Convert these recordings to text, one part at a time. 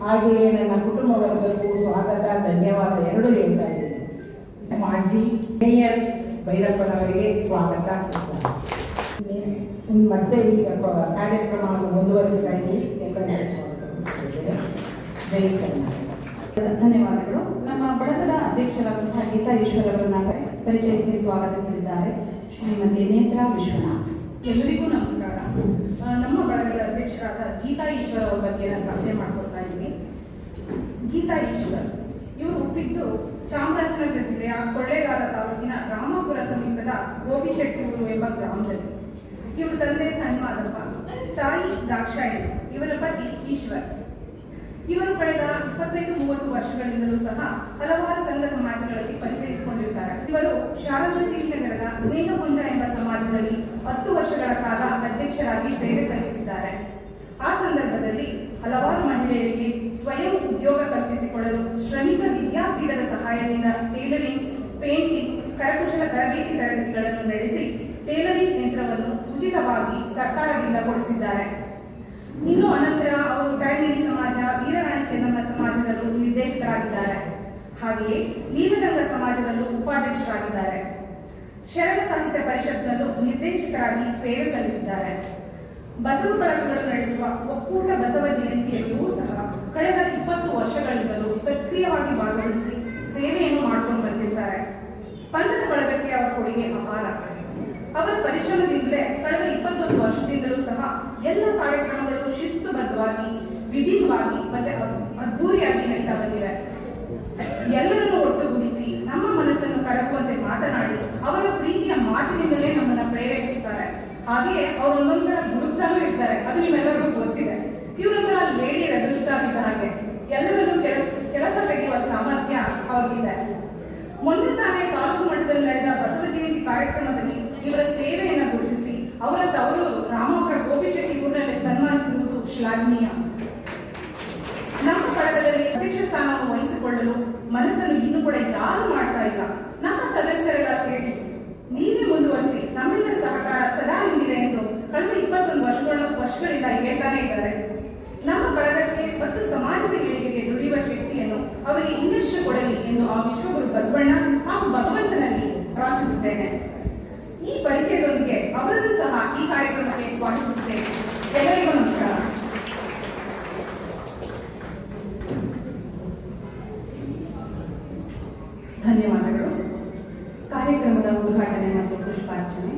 ಹಾಗೆಯೇ ನನ್ನ ಕುಟುಂಬ ವರ್ಗಕ್ಕೂ ಸ್ವಾಗತ, ಧನ್ಯವಾದ ಎರಡು ಹೇಳ್ತಾ ಇದ್ದೀನಿ. ಮಾಜಿ ಮೇಯರ್ ಭೈರಪ್ಪನವರಿಗೆ ಸ್ವಾಗತ. ಮತ್ತೆ ಈಗ ಕಾರ್ಯಕ್ರಮವನ್ನು ಮುಂದುವರಿಸ್ತಾ ಇದ್ದೀವಿ. ಜೈ ಕರ್ನಾಟಕ. ಧನ್ಯವಾದಗಳು. ನಮ್ಮ ಬಳಗದ ಅಧ್ಯಕ್ಷರಾದಂತಹ ಗೀತಾ ಈಶ್ವರ್ ಅವರನ್ನ ಪರಿಚಯಿಸಿ ಸ್ವಾಗತಿಸಲಿದ್ದಾರೆ ಶ್ರೀಮತಿ ನೇತ್ರಾ ವಿಶ್ವನಾಥ್. ಎಲ್ಲರಿಗೂ ನಮಸ್ಕಾರ. ನಮ್ಮ ಬಳಗದ ಅಧ್ಯಕ್ಷರಾದ ಗೀತಾ ಈಶ್ವರ್ ಅವರ ಬಗ್ಗೆ ನಾನು ಪರಿಚಯ ಮಾಡಿಕೊಡ್ತಾ ಇದ್ದೀನಿ. ಗೀತಾ ಈಶ್ವರ್ ಇವರು ಹುಟ್ಟಿದ್ದು ಚಾಮರಾಜನಗರ ಜಿಲ್ಲೆಯ ಕೊಳ್ಳೇಗಾಲ ತಾಲೂಕಿನ ರಾಮಾಪುರ ಸಮೀಪದ ಗೋಪಿಶೆಟ್ಟಿಯೂರು ಎಂಬ ಗ್ರಾಮದಲ್ಲಿ. ಇವರು ತಂದೆ ಸನ್ಮಾದಪ್ಪ, ತಾಯಿ ದಾಕ್ಷಾಯಿಣಿ, ಇವರ ಪತಿ ಈಶ್ವರ್. ಇವರು ಕಳೆದ 25-30 ವರ್ಷಗಳಿಂದಲೂ ಸಹ ಹಲವಾರು ಸಂಘ ಸಮಾಜಗಳಲ್ಲಿ ಪರಿಚಯಿಸಿಕೊಂಡಿದ್ದಾರೆ. ಇವರು ಶಾರದಾಂಬಿ ನಗರದ ಸ್ನೇಹಪುಂಜ ಎಂಬ ಸಮಾಜದಲ್ಲಿ 10 ವರ್ಷಗಳ ಕಾಲ ಅಧ್ಯಕ್ಷರಾಗಿ ಸೇವೆ ಸಲ್ಲಿಸಿದ್ದಾರೆ. ಆ ಸಂದರ್ಭದಲ್ಲಿ ಹಲವಾರು ಮಹಿಳೆಯರಿಗೆ ಸ್ವಯಂ ಉದ್ಯೋಗ ಕಲ್ಪಿಸಿಕೊಳ್ಳಲು ಶ್ರಮಿಕ ವಿದ್ಯಾಪೀಠದ ಸಹಾಯದಿಂದ ಟೇಲರಿಂಗ್, ಪೇಂಟಿಂಗ್, ಕರಕುಶಲ ತರಬೇತಿ ತರಗತಿಗಳನ್ನು ನಡೆಸಿ ಟೇಲರಿಂಗ್ ಯಂತ್ರವನ್ನು ಉಚಿತವಾಗಿ ಸರ್ಕಾರದಿಂದ ಕೊಡಿಸಿದ್ದಾರೆ. ಇನ್ನು ಅನಂತರ ಅವರು ಕೈಮಿಡಿ ಸಮಾಜ, ವೀರರಾಣಿ ಚೆನ್ನಮ್ಮ ಸಮಾಜದಲ್ಲೂ ನಿರ್ದೇಶಕರಾಗಿದ್ದಾರೆ. ಹಾಗೆಯೇ ನೀಲಗಂಗ ಸಮಾಜದಲ್ಲೂ ಉಪಾಧ್ಯಕ್ಷರಾಗಿದ್ದಾರೆ. ಶರಣ ಸಾಹಿತ್ಯ ಪರಿಷತ್ನಲ್ಲೂ ನಿರ್ದೇಶಕರಾಗಿ ಸೇವೆ ಸಲ್ಲಿಸಿದ್ದಾರೆ. ಬಸವ ಬಳಗಗಳು ನಡೆಸುವ ಒಕ್ಕೂಟ ಬಸವ ಜಯಂತಿಯಲ್ಲೂ ಸಹ ಕಳೆದ 20 ವರ್ಷಗಳಿಂದಲೂ ಸಕ್ರಿಯವಾಗಿ ಭಾಗವಹಿಸಿ ಸೇವೆಯನ್ನು ಮಾಡಿಕೊಂಡು ಬಂದಿದ್ದಾರೆ. ಸ್ಪಂದನ ಬಳಗಕ್ಕೆ ಅವರ ಕೊಡುಗೆ ಅಪಾರ. ಅವರ ಪರಿಶ್ರಮದಿಂದಲೇ ಕಳೆದ 21 ವರ್ಷದಿಂದಲೂ ಸಹ ಎಲ್ಲ ಕಾರ್ಯಕ್ರಮಗಳು ಶಿಸ್ತುಬದ್ಧವಾಗಿ, ವಿಭಿನ್ನವಾಗಿ ಮತ್ತೆ ಅದ್ಧೂರಿಯಾಗಿ ನಡೀತಾ ಬಂದಿವೆ. ಎಲ್ಲರನ್ನು ಒಟ್ಟುಗೂಡಿಸಿ ನಮ್ಮ ಮನಸ್ಸನ್ನು ಕರಗುವಂತೆ ಮಾತನಾಡಿ ಅವರ ಪ್ರೀತಿಯ ಮಾತಿನಿಂದಲೇ ನಮ್ಮನ್ನ ಪ್ರೇರೇಪಿಸ್ತಾರೆ. ಹಾಗೆಯೇ ಅವರು ಒಂದೊಂದ್ಸಲ ಗುರುತಾನೂ ಇರ್ತಾರೆ, ಅದು ನಿಮ್ಮೆಲ್ಲರಿಗೂ ಗೊತ್ತಿದೆ. ಇವರೊಂಥರ ಲೇಡಿ ರೆಬಲ್ ಸ್ಟಾರ್ ಇದ್ದ ಹಾಗೆ ಎಲ್ಲರಲ್ಲೂ ಕೆಲಸ ತೆಗೆಯುವ ಸಾಮರ್ಥ್ಯ ಅವ್ರಿಗಿದೆ. ಮೊನ್ನೆ ತಾನೇ ತಾಲೂಕು ಮಟ್ಟದಲ್ಲಿ ನಡೆದ ಬಸವ ಜಯಂತಿ ಕಾರ್ಯಕ್ರಮದಲ್ಲಿ ಇವರ ಸೇವೆಯನ್ನು ಗುರುತಿಸಿ ಅವರ ತವರು ರಾಮಾಪುರ ಗೋಪಿಶೆಟ್ಟಿ ಊರಿನಲ್ಲಿ ಸನ್ಮಾನಿಸಿರುವುದು ಶ್ಲಾಘನೀಯ. ನಮ್ಮ ಬಳಗದಲ್ಲಿ ಅಧ್ಯಕ್ಷ ಸ್ಥಾನವನ್ನು ವಹಿಸಿಕೊಳ್ಳಲು ಮನಸ್ಸನ್ನು ಇನ್ನೂ ಕೂಡ ಯಾರು ಮಾಡ್ತಾ ಇಲ್ಲ. ನಮ್ಮ ಸದಸ್ಯರೆಲ್ಲ ಸೇರಿ ನೀವೇ ಮುಂದುವರಿಸಿ, ನಮ್ಮೆಲ್ಲರ ಸಹಕಾರ ಸದಾ ನಿಂದಿದೆ ಎಂದು ಕಳೆದ 21 ವರ್ಷಗಳಿಂದ ಹೇಳ್ತಾನೆ ಇದ್ದಾರೆ. ನಮ್ಮ ಬಳಗಕ್ಕೆ ಮತ್ತು ಸಮಾಜದ ಏಳಿಗೆಗೆ ದುಡಿಯುವ ಶಕ್ತಿಯನ್ನು ಅವರಿಗೆ ಇನ್ನಷ್ಟು ಕೊಡಲಿ ಎಂದು ಆ ವಿಶ್ವಗುರು ಬಸವಣ್ಣ ಹಾಗೂ ಭಗವಂತನಲ್ಲಿ ಪ್ರಾರ್ಥಿಸುತ್ತೇನೆ. ಈ ಪರಿಚಯದೊಂದಿಗೆ ಅವರನ್ನು ಸಹ ಈ ಕಾರ್ಯಕ್ರಮಕ್ಕೆ ಸ್ವಾಗತಿಸುತ್ತೇನೆ. ಎಲ್ಲರಿಗೂ ನಮಸ್ಕಾರ. ಧನ್ಯವಾದಗಳು. ಕಾರ್ಯಕ್ರಮದ ಉದ್ಘಾಟನೆ ಮತ್ತು ಪುಷ್ಪಾರ್ಚನೆ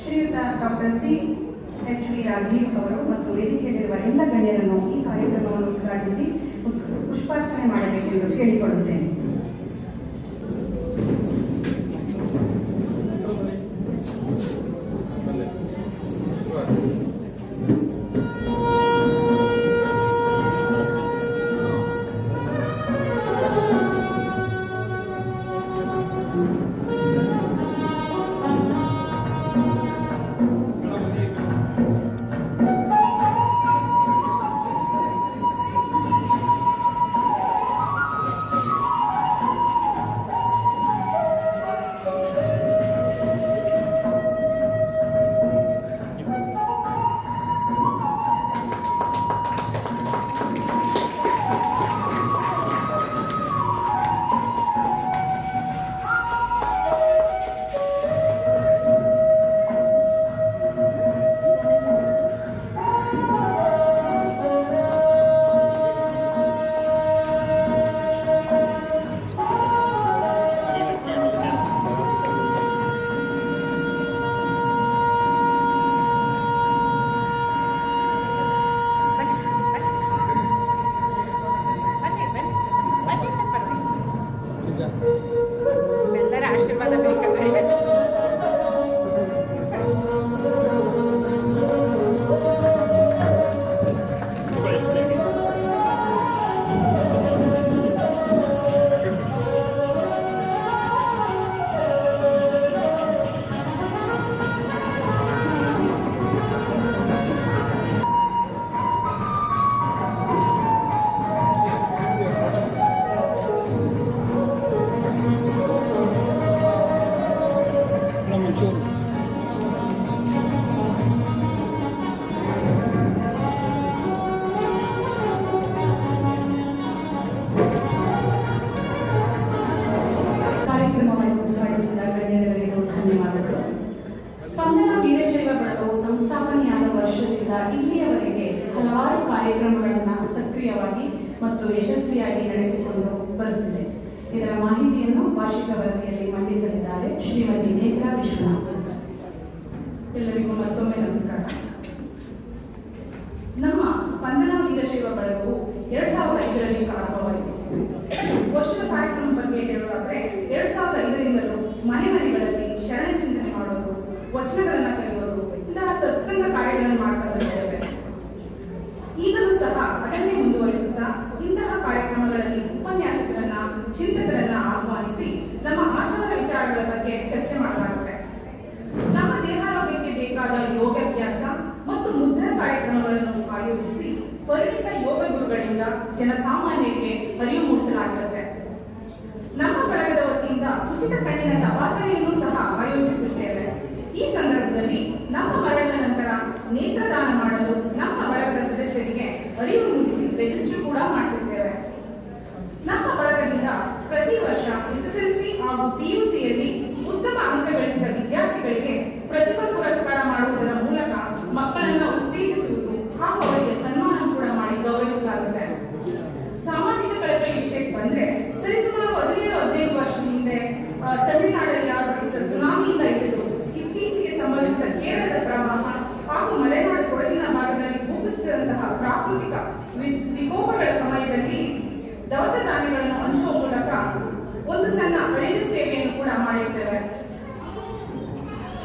ಶ್ರೀಯುತ ಡಾಕ್ಟರ್ CHV ರಾಜೀವ್ ಅವರು ಮತ್ತು ವೇದಿಕೆಯಲ್ಲಿರುವ ಎಲ್ಲ ಗಣ್ಯರನ್ನು ಈ ಕಾರ್ಯಕ್ರಮವನ್ನು ಉದ್ಘಾಟಿಸಿ ಪುಷ್ಪಾರ್ಚನೆ ಮಾಡಬೇಕೆಂದು ಕೇಳಿಕೊಳ್ಳುತ್ತೇನೆ. ವರ್ಷದಿಂದ ಇಲ್ಲಿಯವರೆಗೆ ಹಲವಾರು ಕಾರ್ಯಕ್ರಮಗಳನ್ನು ಸಕ್ರಿಯವಾಗಿ ಮತ್ತು ಯಶಸ್ವಿಯಾಗಿ ನಡೆಸಿಕೊಂಡು ಬರುತ್ತಿದೆ. ಇದರ ಮಾಹಿತಿಯನ್ನು ವಾರ್ಷಿಕ ವರದಿಯಲ್ಲಿ ಮಂಡಿಸಲಿದ್ದಾರೆ ಶ್ರೀಮತಿ ನೇತ್ರಾ ವಿಶ್ವನಾಥ್. ಎಲ್ಲರಿಗೂ ಮತ್ತೊಮ್ಮೆ ನಮಸ್ಕಾರ. ನಮ್ಮ ಸ್ಪಂದನ ವೀರಶೈವ ಬಳಗವು 2005ರಲ್ಲಿ ಪ್ರಾರಂಭವಾಯಿತು. ವರ್ಷದ ಕಾರ್ಯಕ್ರಮ ಬಗ್ಗೆ ಹೇಳೋದಾದ್ರೆ 2005ರಿಂದಲೂ ಮನೆಗಳಲ್ಲಿ ಶರಣ ಚಿಂತನೆ ಮಾಡೋದು, ವಚನಗಳನ್ನು ಕಲಿಯೋದು, ಇಂತಹ ಸತ್ಸಂಗ ಕಾರ್ಯಗಳನ್ನು ಮಾಡ್ತಾ ಬಂದಿದ್ದೇವೆ. ಈಗಲೂ ಸಹ ಅದನ್ನೇ ಮುಂದುವರಿಸುತ್ತಾ ಇಂತಹ ಕಾರ್ಯಕ್ರಮಗಳಲ್ಲಿ ಉಪನ್ಯಾಸಕರನ್ನ, ಚಿಂತಕರನ್ನ ಆಹ್ವಾನಿಸಿ ನಮ್ಮ ಆಚಾರ ವಿಚಾರಗಳ ಬಗ್ಗೆ ಚರ್ಚೆ ಮಾಡಲಾಗುತ್ತೆ. ನಮ್ಮ ದೇಹಾರೋಗ್ಯಕ್ಕೆ ಬೇಕಾದ ಯೋಗಾಭ್ಯಾಸ ಮತ್ತು ಮುದ್ರಾ ಕಾರ್ಯಕ್ರಮಗಳನ್ನು ಆಯೋಜಿಸಿ ಪರಿಣಿತ ಯೋಗ ಗುರುಗಳಿಂದ ಜನಸಾಮಾನ್ಯರಿಗೆ ಅರಿವು ಮೂಡಿಸಲಾಗಿರುತ್ತೆ. ನಮ್ಮ ಬಳಗದ ವತಿಯಿಂದ ಉಚಿತ ಕಣ್ಣಿನ ತಪಾಸಣೆಯನ್ನು ಸಹ ಆಯೋಜಿಸುತ್ತೇವೆ. ಈ ಸಂದರ್ಭದಲ್ಲಿ ನಮ್ಮ ಮರಣ ನಂತರ ನೇತ್ರದಾನ ಮಾಡಲು ನಮ್ಮ ಬಳಗದ ಸದಸ್ಯರಿಗೆ ಅರಿವು ಮೂಡಿಸಿ ರಿಜಿಸ್ಟರ್ ಕೂಡ ಮಾಡಿಸುತ್ತೇವೆ. ನಮ್ಮ ಬಳಗದಿಂದ ಪ್ರತಿ ವರ್ಷ SSLC ಹಾಗೂ PUCಯಲ್ಲಿ ಉತ್ತಮ ಅಂಕ ಗಳಿಸಿದ ವಿದ್ಯಾರ್ಥಿಗಳಿಗೆ ಪ್ರತಿಭಾ ಪುರಸ್ಕಾರ ಮಾಡುವುದರ ಮೂಲಕ ಮಕ್ಕಳನ್ನು ಉತ್ತೇಜಿಸುವುದು ಹಾಗೂ ಅವರಿಗೆ ಸನ್ಮಾನ ಕೂಡ ಮಾಡಿ ಗೌರವಿಸಲಾಗುತ್ತೆ. ಸಾಮಾಜಿಕ ಕಳಕಳಿ ವಿಷಯಕ್ಕೆ ಬಂದ್ರೆ ಸರಿಸುಮಾರು 17-15 ವರ್ಷದ ಹಿಂದೆ ತಮಿಳುನಾಡಲ್ಲಿ ಆವರಿಸಿದ ಸುನಾಮಿಯಿಂದ ಹಿಡಿದು ಇತ್ತೀಚೆಗೆ ಸಂಭವಿಸಿದ ಕೇರಳದ ಪ್ರವಾಹ ಹಾಗೂ ಮಲೆನಾಡು ಕೊಡಗಿನ ಭಾಗದಲ್ಲಿ ಭೂಕುಸಿದಂತಹ ಪ್ರಾಕೃತಿಕ ವಿಕೋಪಗಳ ಸಮಯದಲ್ಲಿ ದವಸ ಧಾನ್ಯಗಳನ್ನು ಹಂಚುವ ಮೂಲಕ ಒಂದು ಸಣ್ಣ ಅಳಿಲು ಸೇವೆಯನ್ನು ಕೂಡ ಮಾಡಿರ್ತೇವೆ.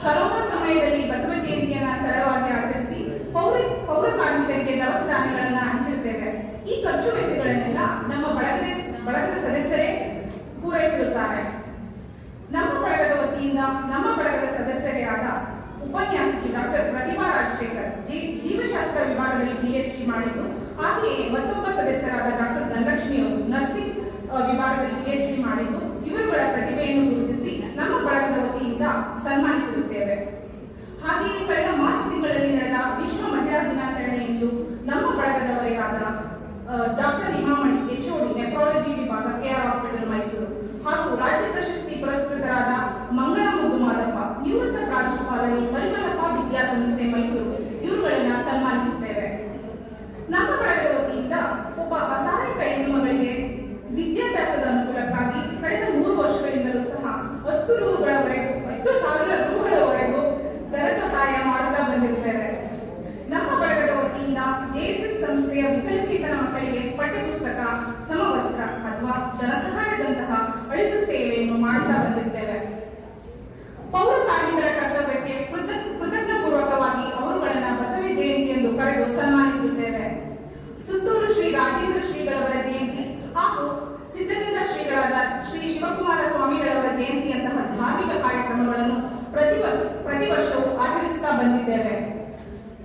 ಕರೋನಾ ಸಮಯದಲ್ಲಿ ಬಸವ ಜಯಂತಿಯನ್ನ ಸರಳವಾಗಿ ಆಚರಿಸಿ ಪೌರ ಕಾರ್ಮಿಕರಿಗೆ ದವಸ ಧಾನ್ಯಗಳನ್ನ ಹಂಚಿರುತ್ತೇವೆ. ಈ ಖರ್ಚು ವೆಚ್ಚಗಳನ್ನೆಲ್ಲ ನಮ್ಮ ಬಳಗದ ಸದಸ್ಯರೇ ಪೂರೈಸಿರುತ್ತಾರೆ. ನಮ್ಮ ಬಳಗದ ವತಿಯಿಂದ ನಮ್ಮ ಬಳಗದ ಸದಸ್ಯರೇ ಆದ ಉಪನ್ಯಾಸಕಿ ಡಾಕ್ಟರ್ ಪ್ರತಿಭಾ ರಾಜಶೇಖರ್ ಜೀವಶಾಸ್ತ್ರ ವಿಭಾಗದಲ್ಲಿ PhD ಮಾಡಿದ್ದು, ಹಾಗೆಯೇ ಮತ್ತೊಬ್ಬ ಸದಸ್ಯರಾದ ಡಾಕ್ಟರ್ ಧನಲಕ್ಷ್ಮಿ ಅವರು ನರ್ಸಿಂಗ್ ವಿಭಾಗದಲ್ಲಿ PhD ಮಾಡಿದ್ದು, ಇವರುಗಳ ಪ್ರತಿಭೆಯನ್ನು ಗುರುತಿಸಿ ನಮ್ಮ ಬಳಗದ ವತಿಯಿಂದ ಸನ್ಮಾನಿಸಿರುತ್ತೇವೆ. ಹಾಗೆಯೇ ಕಳೆದ ಮಾರ್ಚ್ ತಿಂಗಳಲ್ಲಿ ನಡೆದ ವಿಶ್ವ ಮಹಿಳಾ ದಿನಾಚರಣೆಯಂದು ನಮ್ಮ ಬಳಗದವರೇ ಆದ ಡಾಕ್ಟರ್ ಹಿಮಾಮಣಿ HOD ನೆಫ್ರಾಲಜಿ ವಿಭಾಗ KR ಹಾಸ್ಪಿಟಲ್ ಮೈಸೂರು ಹಾಗೂ ರಾಜ್ಯ ಪ್ರಶಸ್ತಿ ಪುರಸ್ಕೃತರಾದ ಮಂಗಳ ಮುದ್ದು ಮಾದಪ್ಪ ನಿವೃತ್ತ ಪ್ರಾಂಶುಪಾಲರು ಪರಿಮಳಪ್ಪ ವಿದ್ಯಾಸಂಸ್ಥೆ ಮೈಸೂರು ಇವರುಗಳನ್ನ ಸನ್ಮಾನಿಸುತ್ತೇವೆ. ನಮ್ಮ ಬಳಗದ ವತಿಯಿಂದ ಒಬ್ಬ ಅಸಹಾಯಕ ಹೆಣ್ಣುಮಗಳಿಗೆ ವಿದ್ಯಾಭ್ಯಾಸದ ಅನುಕೂಲಕ್ಕಾಗಿ ಕಳೆದ 3 ವರ್ಷಗಳಿಂದಲೂ ಸಹ 10,000 ರೂಗಳವರೆಗೂ ಧನ ಸಹಾಯ ಮಾಡುತ್ತಾ ಬಂದಿರುತ್ತೇವೆ. ನಮ್ಮ ಬಳಗದ ವತಿಯಿಂದ JSS ಸಂಸ್ಥೆಯ ವಿಕಲಚೇತನ ಮಕ್ಕಳಿಗೆ ಪಠ್ಯಪುಸ್ತಕ, ಸಮವಸ್ತ್ರ ಅಥವಾ ಧನ ಸಹಾಯದಂತಹ ಅಳಿಲು ಸೇವೆಯನ್ನು ಮಾಡುತ್ತಾ ಬಂದಿದ್ದೇವೆ. ಪೌರ ಕಾರ್ಮಿಕರ ಕರ್ತವ್ಯಕ್ಕೆ ಕೃತಜ್ಞಪೂರ್ವಕವಾಗಿ ಅವರುಗಳನ್ನು ಬಸವ ಜಯಂತಿಯೆಂದು ಕರೆದು ಸನ್ಮಾನಿಸುತ್ತೇವೆ. ಸುತ್ತೂರು ಶ್ರೀ ರಾಜೇಂದ್ರ ಶ್ರೀಗಳವರ ಜಯಂತಿ ಹಾಗೂ ಸಿದ್ಧಗಂಗಾ ಶ್ರೀಗಳಾದ ಶ್ರೀ ಶಿವಕುಮಾರ ಸ್ವಾಮಿಗಳವರ ಜಯಂತಿಯಂತಹ ಧಾರ್ಮಿಕ ಕಾರ್ಯಕ್ರಮಗಳನ್ನು ಪ್ರತಿ ವರ್ಷವೂ ಆಚರಿಸುತ್ತಾ ಬಂದಿದ್ದೇವೆ.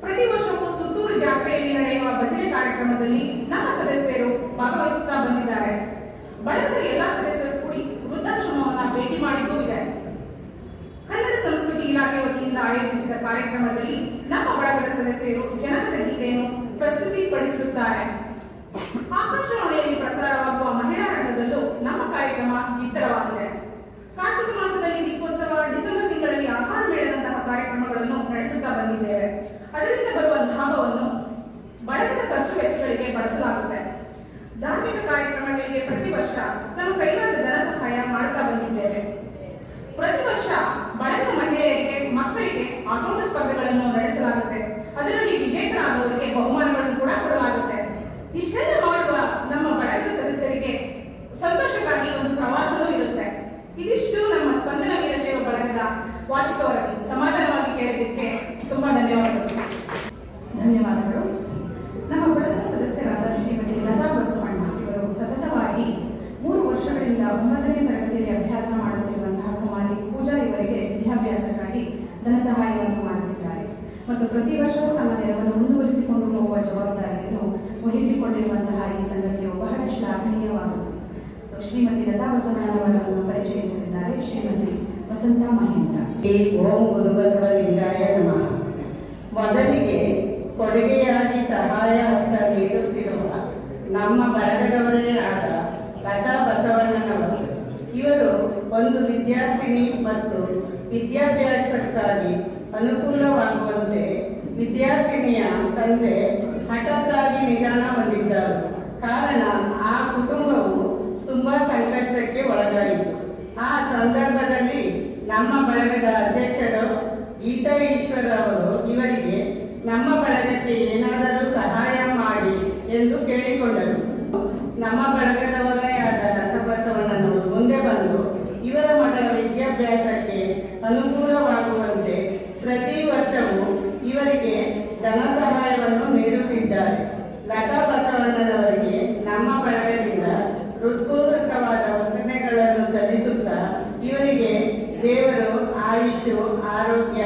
ಪ್ರತಿ ವರ್ಷವೂ ಸುತ್ತೂರು ಜಾತ್ರೆಯಲ್ಲಿ ನಡೆಯುವ ಭಜನೆ ಕಾರ್ಯಕ್ರಮದಲ್ಲಿ ನಮ್ಮ ಸದಸ್ಯರು ಭಾಗವಹಿಸುತ್ತಾ ಬಂದಿದ್ದಾರೆ. ಬಳಗದ ಎಲ್ಲಾ ಸದಸ್ಯರು ಕೂಡಿ ವೃದ್ಧಾಶ್ರಮವನ್ನು ಭೇಟಿ ಮಾಡಿದ್ದೂ ಇದೆ. ಕನ್ನಡ ಸಂಸ್ಕೃತಿ ಇಲಾಖೆ ವತಿಯಿಂದ ಆಯೋಜಿಸಿದ ಕಾರ್ಯಕ್ರಮದಲ್ಲಿ ನಮ್ಮ ಬಳಗದ ಸದಸ್ಯರು ಜನಪದ ಗೀತೆಯನ್ನು ಪ್ರಸ್ತುತಿಪಡಿಸಿರುತ್ತಾರೆ. ಆಕಾಶವಾಣಿಯಲ್ಲಿ ಪ್ರಸಾರವಾಗುವ ಮಹಿಳಾ ರಂಗದಲ್ಲೂ ನಮ್ಮ ಕಾರ್ಯಕ್ರಮ ಬಿತ್ತರವಾಗಿದೆ. ಕಾರ್ತಿಕ ಮಾಸದಲ್ಲಿ ದೀಪೋತ್ಸವ, ಡಿಸೆಂಬರ್ ತಿಂಗಳಲ್ಲಿ ಆಹಾರ ಮೇಳದಂತಹ ಕಾರ್ಯಕ್ರಮಗಳನ್ನು ನಡೆಸುತ್ತಾ ಬಂದಿದ್ದೇವೆ. ಅದರಿಂದ ಬರುವ ಲಾಭವನ್ನು ಬಳಗದ ಖರ್ಚು ವೆಚ್ಚಗಳಿಗೆ ಬಳಸಲಾಗುತ್ತೆ. ಧಾರ್ಮಿಕ ಕಾರ್ಯಕ್ರಮಗಳಿಗೆ ಪ್ರತಿ ವರ್ಷ ನಮ್ಮ ಕೈಲಾದ ಧನ ಸಹಾಯ ಮಾಡುತ್ತಾ ಬಂದಿದ್ದೇವೆ. ಪ್ರತಿ ವರ್ಷ ಬಳಗದ ಮಹಿಳೆಯರಿಗೆ, ಮಕ್ಕಳಿಗೆ ಆಟೋಟ ಸ್ಪರ್ಧೆಗಳನ್ನು ನಡೆಸಲಾಗುತ್ತೆ. ಅದರಲ್ಲಿ ವಿಜೇತರಾದವರಿಗೆ ಬಹುಮಾನಗಳನ್ನು ಕೂಡ ಕೊಡಲಾಗುತ್ತೆ. ಇಷ್ಟೆಲ್ಲ ಮಾಡುವ ನಮ್ಮ ಬಳಗದ ಸದಸ್ಯರಿಗೆ ಸಂತೋಷಕ್ಕಾಗಿ ಒಂದು ಪ್ರವಾಸವೂ ಇರುತ್ತೆ. ಇದಿಷ್ಟು ನಮ್ಮ ಸ್ಪಂದನ ವೀರಶೈವ ಬಳಗದ ವಾರ್ಷಿಕ ವರದಿ. ಸಮಾಧಾನವಾಗಿ ಕೇಳಿದ್ದಕ್ಕೆ ತುಂಬಾ ಧನ್ಯವಾದಗಳು. ನಮ್ಮ ಬಳಗದ ಸದಸ್ಯರಾದ ಶ್ರೀಮತಿ ಲತಾ ಬಸವಣ್ಣ ಇವರು ಸತತವಾಗಿ 3 ವರ್ಷಗಳಿಂದ 9ನೇ ತರಗತಿಯಲ್ಲಿ ಅಭ್ಯಾಸ ಮಾಡುತ್ತಿರುವಂತಹ ಕುಮಾರಿ ಪೂಜಾ ಇವರಿಗೆ ವಿದ್ಯಾಭ್ಯಾಸಕ್ಕಾಗಿ ಧನ ಸಹಾಯವನ್ನು ಮಾಡುತ್ತಿದ್ದಾರೆ ಮತ್ತು ಪ್ರತಿ ವರ್ಷವೂ ತಮ್ಮ ನೆರವನ್ನು ಮುಂದುವರಿಸಿಕೊಂಡು ಹೋಗುವ ಜವಾಬ್ದಾರಿಯನ್ನು ವಹಿಸಿಕೊಂಡಿರುವಂತಹ ಈ ಸಂಗತಿಯು ಬಹಳ ಶ್ಲಾಘನೀಯವಾದುದು. ಶ್ರೀಮತಿ ಲತಾ ಬಸವಣ್ಣನವರನ್ನು ಪರಿಚಯಿಸಲಿದ್ದಾರೆ ಶ್ರೀಮತಿ ವಸಂತ ಮಹೇಂದ್ರ. ಓಂ ಗುರುಬಸವಲಿಂಗಾಯ ನಮಃ. ಮೊದಲಿಗೆ ಕೊಡುಗೆಯಾಗಿ ಸಹಾಯ ಹಸ್ತ ನೀಡುತ್ತಿರುವ ನಮ್ಮ ಬಳಗದವರೇ ಆದ ಲತಾ ಬಸವಣ್ಣನವರು. ಇವರು ಒಂದು ವಿದ್ಯಾರ್ಥಿನಿ ಮತ್ತು ವಿದ್ಯಾಭ್ಯಾಸಕ್ಕಾಗಿ ಅನುಕೂಲವಾಗುವಂತೆ ವಿದ್ಯಾರ್ಥಿನಿಯ ತಂದೆ ಹಠಾತ್ತಾಗಿ ನಿಧನ ಹೊಂದಿದ್ದರು. ಕಾರಣ ಆ ಕುಟುಂಬವು ತುಂಬಾ ಸಂಕಷ್ಟಕ್ಕೆ ಒಳಗಾಯಿತು. ಆ ಸಂದರ್ಭದಲ್ಲಿ ನಮ್ಮ ಬಳಗದ ಅಧ್ಯಕ್ಷರು ಗೀತಾ ಈಶ್ವರ್ ಅವರು ಇವರಿಗೆ ನಮ್ಮ ಬಳಗಕ್ಕೆ ಏನಾದರೂ ಸಹಾಯ ಮಾಡಿ ಎಂದು ಕೇಳಿಕೊಂಡರು. ನಮ್ಮ ಬಳಗದವರೇ ಆದ ರಸಬಸವಣ್ಣನವರು ಮುಂದೆ ಬಂದು ಇವರ ಮಗಳ ವಿದ್ಯಾಭ್ಯಾಸಕ್ಕೆ ಅನುಕೂಲವಾಗುವಂತೆ ಪ್ರತಿ ವರ್ಷವೂ ಇವರಿಗೆ ಧನ ಸಹಾಯವನ್ನು ನೀಡುತ್ತಿದ್ದಾರೆ. ಲತಾ ಬಸವಣ್ಣನವರಿಗೆ ನಮ್ಮ ಬಳಗದಿಂದ ಹೃತ್ಪೂರ್ವಕವಾದ ವಂದನೆಗಳನ್ನು ಸಲ್ಲಿಸುತ್ತಾ ಇವರಿಗೆ ದೇವರು ಆಯುಷು ಆರೋಗ್ಯ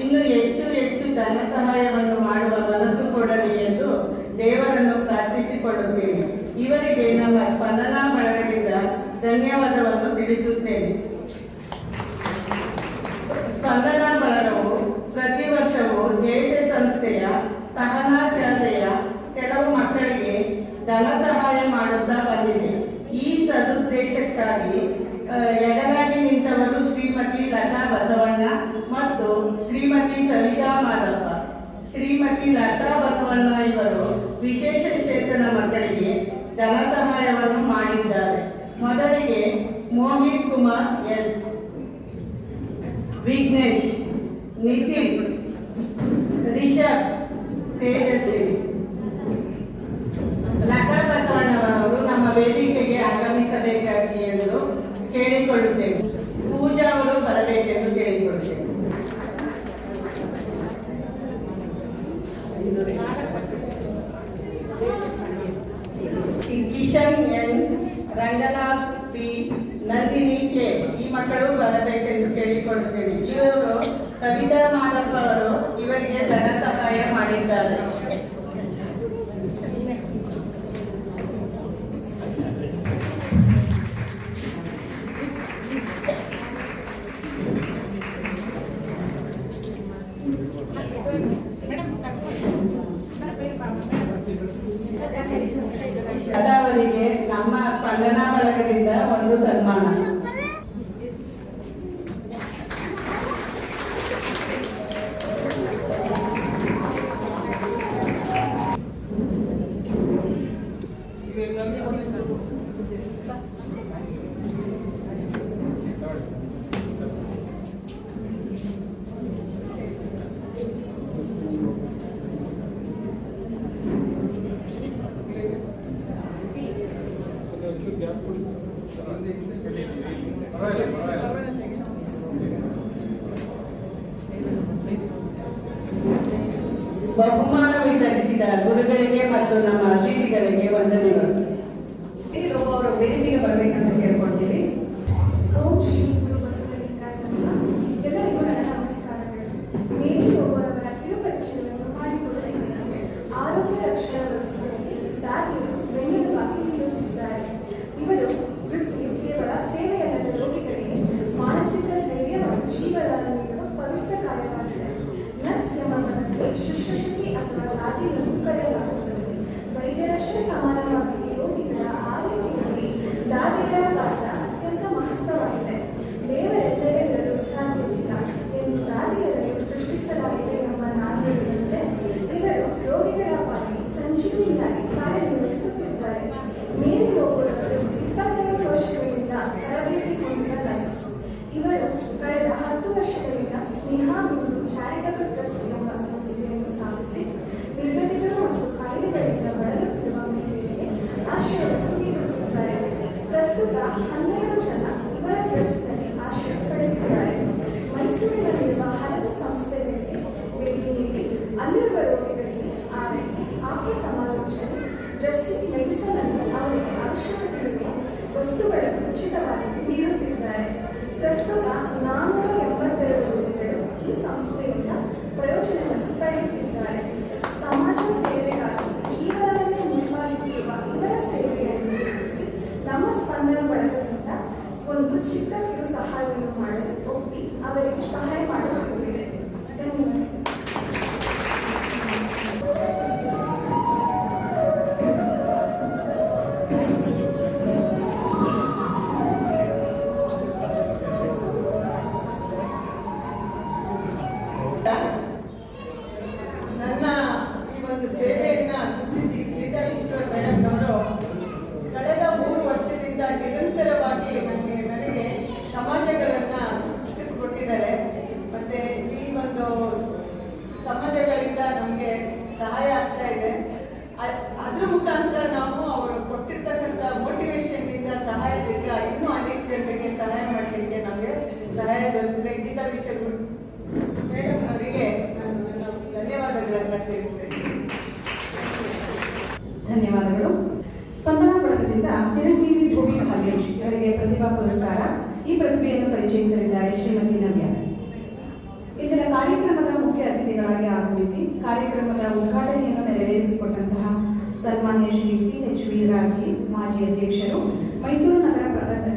ಇನ್ನು ಹೆಚ್ಚು ಹೆಚ್ಚು ಧನ ಸಹಾಯವನ್ನು ಮಾಡುವ ಮನಸ್ಸು ಕೊಡಲಿ ಎಂದು ದೇವರನ್ನು ಪ್ರಾರ್ಥಿಸಿಕೊಳ್ಳುತ್ತೇನೆ. ಇವರಿಗೆ ನಮ್ಮ ಸ್ಪಂದನಾ ಬಳಗದಿಂದ ಧನ್ಯವಾದವನ್ನು ತಿಳಿಸುತ್ತೇನೆ. ಸ್ಪಂದನಾ ಬಳಗವು ಪ್ರತಿ ವರ್ಷವೂ ಜೇಸೆ ಸಂಸ್ಥೆಯ ಸಹನಾ ಶಾಲೆಯ ಕೆಲವು ಮಕ್ಕಳಿಗೆ ಧನ ಸಹಾಯ ಮಾಡುತ್ತಾ ಬಂದಿದೆ. ಈ ಸದುದ್ದೇಶಕ್ಕಾಗಿ ಎಡಲಾಗಿ ನಿಂತವರು ಶ್ರೀಮತಿ ಲತಾ ಬಸವಣ್ಣ ಮತ್ತು ಶ್ರೀಮತಿ ಸವಿತಾ ಮಾದಪ್ಪ. ಶ್ರೀಮತಿ ಲತಾ ಬಸವಣ್ಣ ಇವರು ವಿಶೇಷ ಚೇತನ ಮಕ್ಕಳಿಗೆ ಧನ ಸಹಾಯವನ್ನು ಮಾಡಿದ್ದಾರೆ. ಮೊದಲಿಗೆ ಮೋಹಿತ್ ಕುಮಾರ್ ಎಸ್, ವಿಘ್ನೇಶ್, ನಿತಿನ್, ರಿಷಬ್, ತೇಜಸ್ವಿ. ಲತಾ ಬಸವಣ್ಣವರು ನಮ್ಮ ವೇದಿಕೆಗೆ ಆಗಮಿಸಬೇಕಾಗಿ ಎಂದು ಕೇಳಿಕೊಳ್ಳುತ್ತೇವೆ. ಪೂಜಾ ಅವರು ಬರಬೇಕೆಂದು ಕೇಳಿಕೊಳ್ಳುತ್ತೇವೆ. Kishan N, Ranganath P, Nandini K ಈ ಮಕ್ಕಳು ಬರಬೇಕೆಂದು ಕೇಳಿಕೊಳ್ಳುತ್ತೇವೆ. ಇವರು ಕವಿತಾ ಮಾದಪ್ಪ ಅವರು ಇವರಿಗೆ ಧನ ಸಹಾಯ ಮಾಡಿದ್ದಾರೆ. ಅವರಿಗೆ ನಮ್ಮ ಸ್ಪಂದನಾ ಬಳಗದಿಂದ ಒಂದು ಸನ್ಮಾನ. ಬಹುಮಾನ ವಿತರಿಸಿದ ಗುರುಗಳಿಗೆ ಮತ್ತು ನಮ್ಮ ಅತಿಥಿಗಳಿಗೆ ವಂದನೆಗಳು. ಅವರು ವೇದಿಕೆಗೆ ಬರಬೇಕಂತ ಕೇಳ್ಕೊಳ್ತೀವಿ. ಓಂ ಶ್ರೀ ಗುರು ಬಸವಲಿಂಗಾಯ ನಮಃ. ಎಲ್ಲರಿಗೂ ನನ್ನ ನಮಸ್ಕಾರಗಳು. ಮೇರಿ ಒಬ್ಬರವರ ಕಿರುಪರಿಚಯವನ್ನು ಮಾಡಿಕೊಳ್ಳುತ್ತೇನೆ. ಆರೋಗ್ಯ ರಕ್ಷಣಾ ವ್ಯವಸ್ಥೆಯಲ್ಲಿ ದಾದಿಯರು ಬೆನ್ನೆಲುಬಾಗಿ ನಿಲ್ಲುತ್ತಿದ್ದಾರೆ. ಇವರು ವೃತ್ತಿ ಕೇವಲ ಸೇವೆಯಲ್ಲದ ರೋಗಿಗಳಿಗೆ ಮಾನಸಿಕ ಧೈರ್ಯ ಮತ್ತು ಜೀವದಾನ ನೀಡುವ ಪವಿತ್ರ ಕಾರ್ಯವಾಗಿದೆ. ನರ್ಸ್ ಎಂಬ ಪದಕ್ಕೆ ಶುಶ್ರೂಷಕಿ ಅಥವಾ ದಾದಿಯನ್ನು ಕರೆಯಲಾಗುತ್ತದೆ. ವೈದ್ಯರಷ್ಟೇ ಸಮಾನವಾಗಿ ರೋಗಿಗಳ ಆರೈಕೆಯಲ್ಲಿ ದಾದಿಯರ ಪಾತ್ರ ಅತ್ಯಂತ ಮಹತ್ವವಾಗಿದೆ. ದೇವರೆಲ್ಲರೇ ಇರಲು ಸಾಧ್ಯವಿಲ್ಲ ಎಂದು ದಾದಿಯರನ್ನು ಸೃಷ್ಟಿಸಲಾಗಿದೆ ಎಂಬ ನಾಣ್ಯವಿರುವಂತೆ ಇವರು ರೋಗಿಗಳ ಪಾಗಿ ಸಂಜೀವಿನಿಯಾಗಿ ಕಾರ್ಯನಿರ್ವಹಿಸುತ್ತಿದ್ದಾರೆ. ಮೇರಿ ಒಬ್ಬರವರು 25 ವರ್ಷಗಳಿಂದ ತರಬೇತಿ ಹೊಂದಿದ ನರ್ಸ್. ಇವರು ಕಳೆದ 10 ವರ್ಷಗಳಿಂದ ಸ್ನೇಹ ಮತ್ತು ಚಾರಿಟಬಲ್ ಟ್ರಸ್ಟ್ ಎಂಬ ಸಂಸ್ಥೆಯನ್ನು ಸ್ಥಾಪಿಸಿ ನಿರ್ಗತಿಕರು ಮತ್ತು ಕಾಯಿಲೆಗಳಿಂದ ಬಳಲುತ್ತಿರುವ ಮಹಿಳೆಯರಿಗೆ ಆಶ್ರಯವನ್ನು ನೀಡುತ್ತಿದ್ದಾರೆ. ಪ್ರಸ್ತುತ 12 ಜನ ಇವರ ಟ್ರಸ್ಟ್ನಲ್ಲಿ ಆಶ್ರಯ ಪಡೆದಿದ್ದಾರೆ. ಮೈಸೂರಿನಲ್ಲಿರುವ ಹಲವು ಸಂಸ್ಥೆಗಳಿಗೆ ಭೇಟಿ ನೀಡಿ ಅಲ್ಲಿರುವ ರೋಗಿಗಳಿಗೆ ಆರೈಕೆ, ಆಪ್ತ ಸಮಾಲೋಚನೆ, ಡ್ರೆಸ್ಸಿಂಗ್, ಮೆಡಿಸನ್ ಅನ್ನು ಅವರಿಗೆ ಅವಶ್ಯಕತೆಯಿರುವ ವಸ್ತುಗಳನ್ನು ಉಚಿತವಾಗಿ ನೀಡುತ್ತಿದ್ದಾರೆ. ಪ್ರಸ್ತುತ 482 ರೋಗಿಗಳು ಈ ಸಂಸ್ಥೆಯಿಂದ ಪ್ರಯೋಜನವನ್ನು ಪಡೆಯುತ್ತಿದ್ದಾರೆ. ಸಮಾಜ ಸೇವೆಗಾಗಿ ಜೀವನವನ್ನೇ ಮುಂದುವರಿಸಿರುವ ಇವರ ಸೇವೆಯನ್ನು ಗುರುತಿಸಿ ನಮ್ಮ ಸ್ಪಂದನ ಬಳಗದಿಂದ ಒಂದು ಚಿಕ್ಕ ಕಿರು ಸಹಾಯವನ್ನು ಮಾಡಲು ಒಪ್ಪಿ ಅವರಿಗೆ ಸಹಾಯ ಮಾಡಲಾಗುತ್ತಿದೆ. ಧನ್ಯವಾದ. ವಿಷಯಗಳು ಮೇಡಮ್ ಅವರಿಗೆ ನಾನು ನನ್ನ ಧನ್ಯವಾದಗಳನ್ನು ತಿಳಿಸ್ತೇನೆ. ಧನ್ಯವಾದಗಳು. ಸ್ಪಂದನಾ ಬಳಗದಿಂದ ಚಿರಂಜೀವಿ ಭೂಮಿ ಮಲ್ಲೇಶ್ ಇವರಿಗೆ ಪ್ರತಿಭಾ ಪುರಸ್ಕಾರ. ಈ ಪ್ರತಿಭೆಯನ್ನು ಪರಿಚಯಿಸಲಿದ್ದಾರೆ ಶ್ರೀಮತಿ ನವ್ಯ. ಇಂದಿನ ಕಾರ್ಯಕ್ರಮದ ಮುಖ್ಯ ಅತಿಥಿಗಳಾಗಿ ಆಗಮಿಸಿ ಕಾರ್ಯಕ್ರಮದ ಉದ್ಘಾಟನೆಯನ್ನು ನೆರವೇರಿಸಿಕೊಟ್ಟಂತಹ ಸನ್ಮಾನ್ಯ ಶ್ರೀ CH ವೀರರಾಜಿ, ಮಾಜಿ ಅಧ್ಯಕ್ಷರು, ಮೈಸೂರು ನಗರ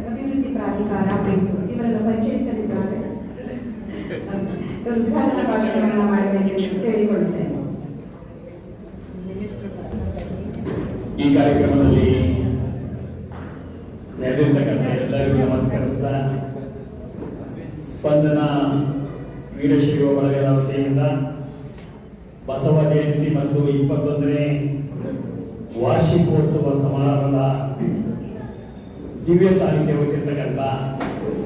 ಅಭಿವೃದ್ಧಿ ಪ್ರಾಧಿಕಾರ ಮೈಸೂರು, ಇವರನ್ನು ಪರಿಚಯಿಸಲಿದ್ದಾರೆ. ಉದ್ಘಾಟನಾ ಭಾಷಣವನ್ನು ಮಾಡಬೇಕೆಂದು ಕೇಳಿಕೊಳ್ಳುತ್ತೇನೆ. ಈ ಕಾರ್ಯಕ್ರಮದಲ್ಲಿ ನೆರೆದಿರ್ತಕ್ಕಂಥ ಎಲ್ಲರಿಗೂ ನಮಸ್ಕರಿಸ್ತಾ, ಸ್ಪಂದನ ವೀರಶೈವ ಬಳಗದ ವತಿಯಿಂದ ಬಸವ ಜಯಂತಿ ಮತ್ತು 21ನೇ ವಾರ್ಷಿಕೋತ್ಸವ ಸಮಾರಂಭದ ದಿವ್ಯ ಸಾನ್ನಿಧ್ಯ ವಹಿಸಿರ್ತಕ್ಕಂಥ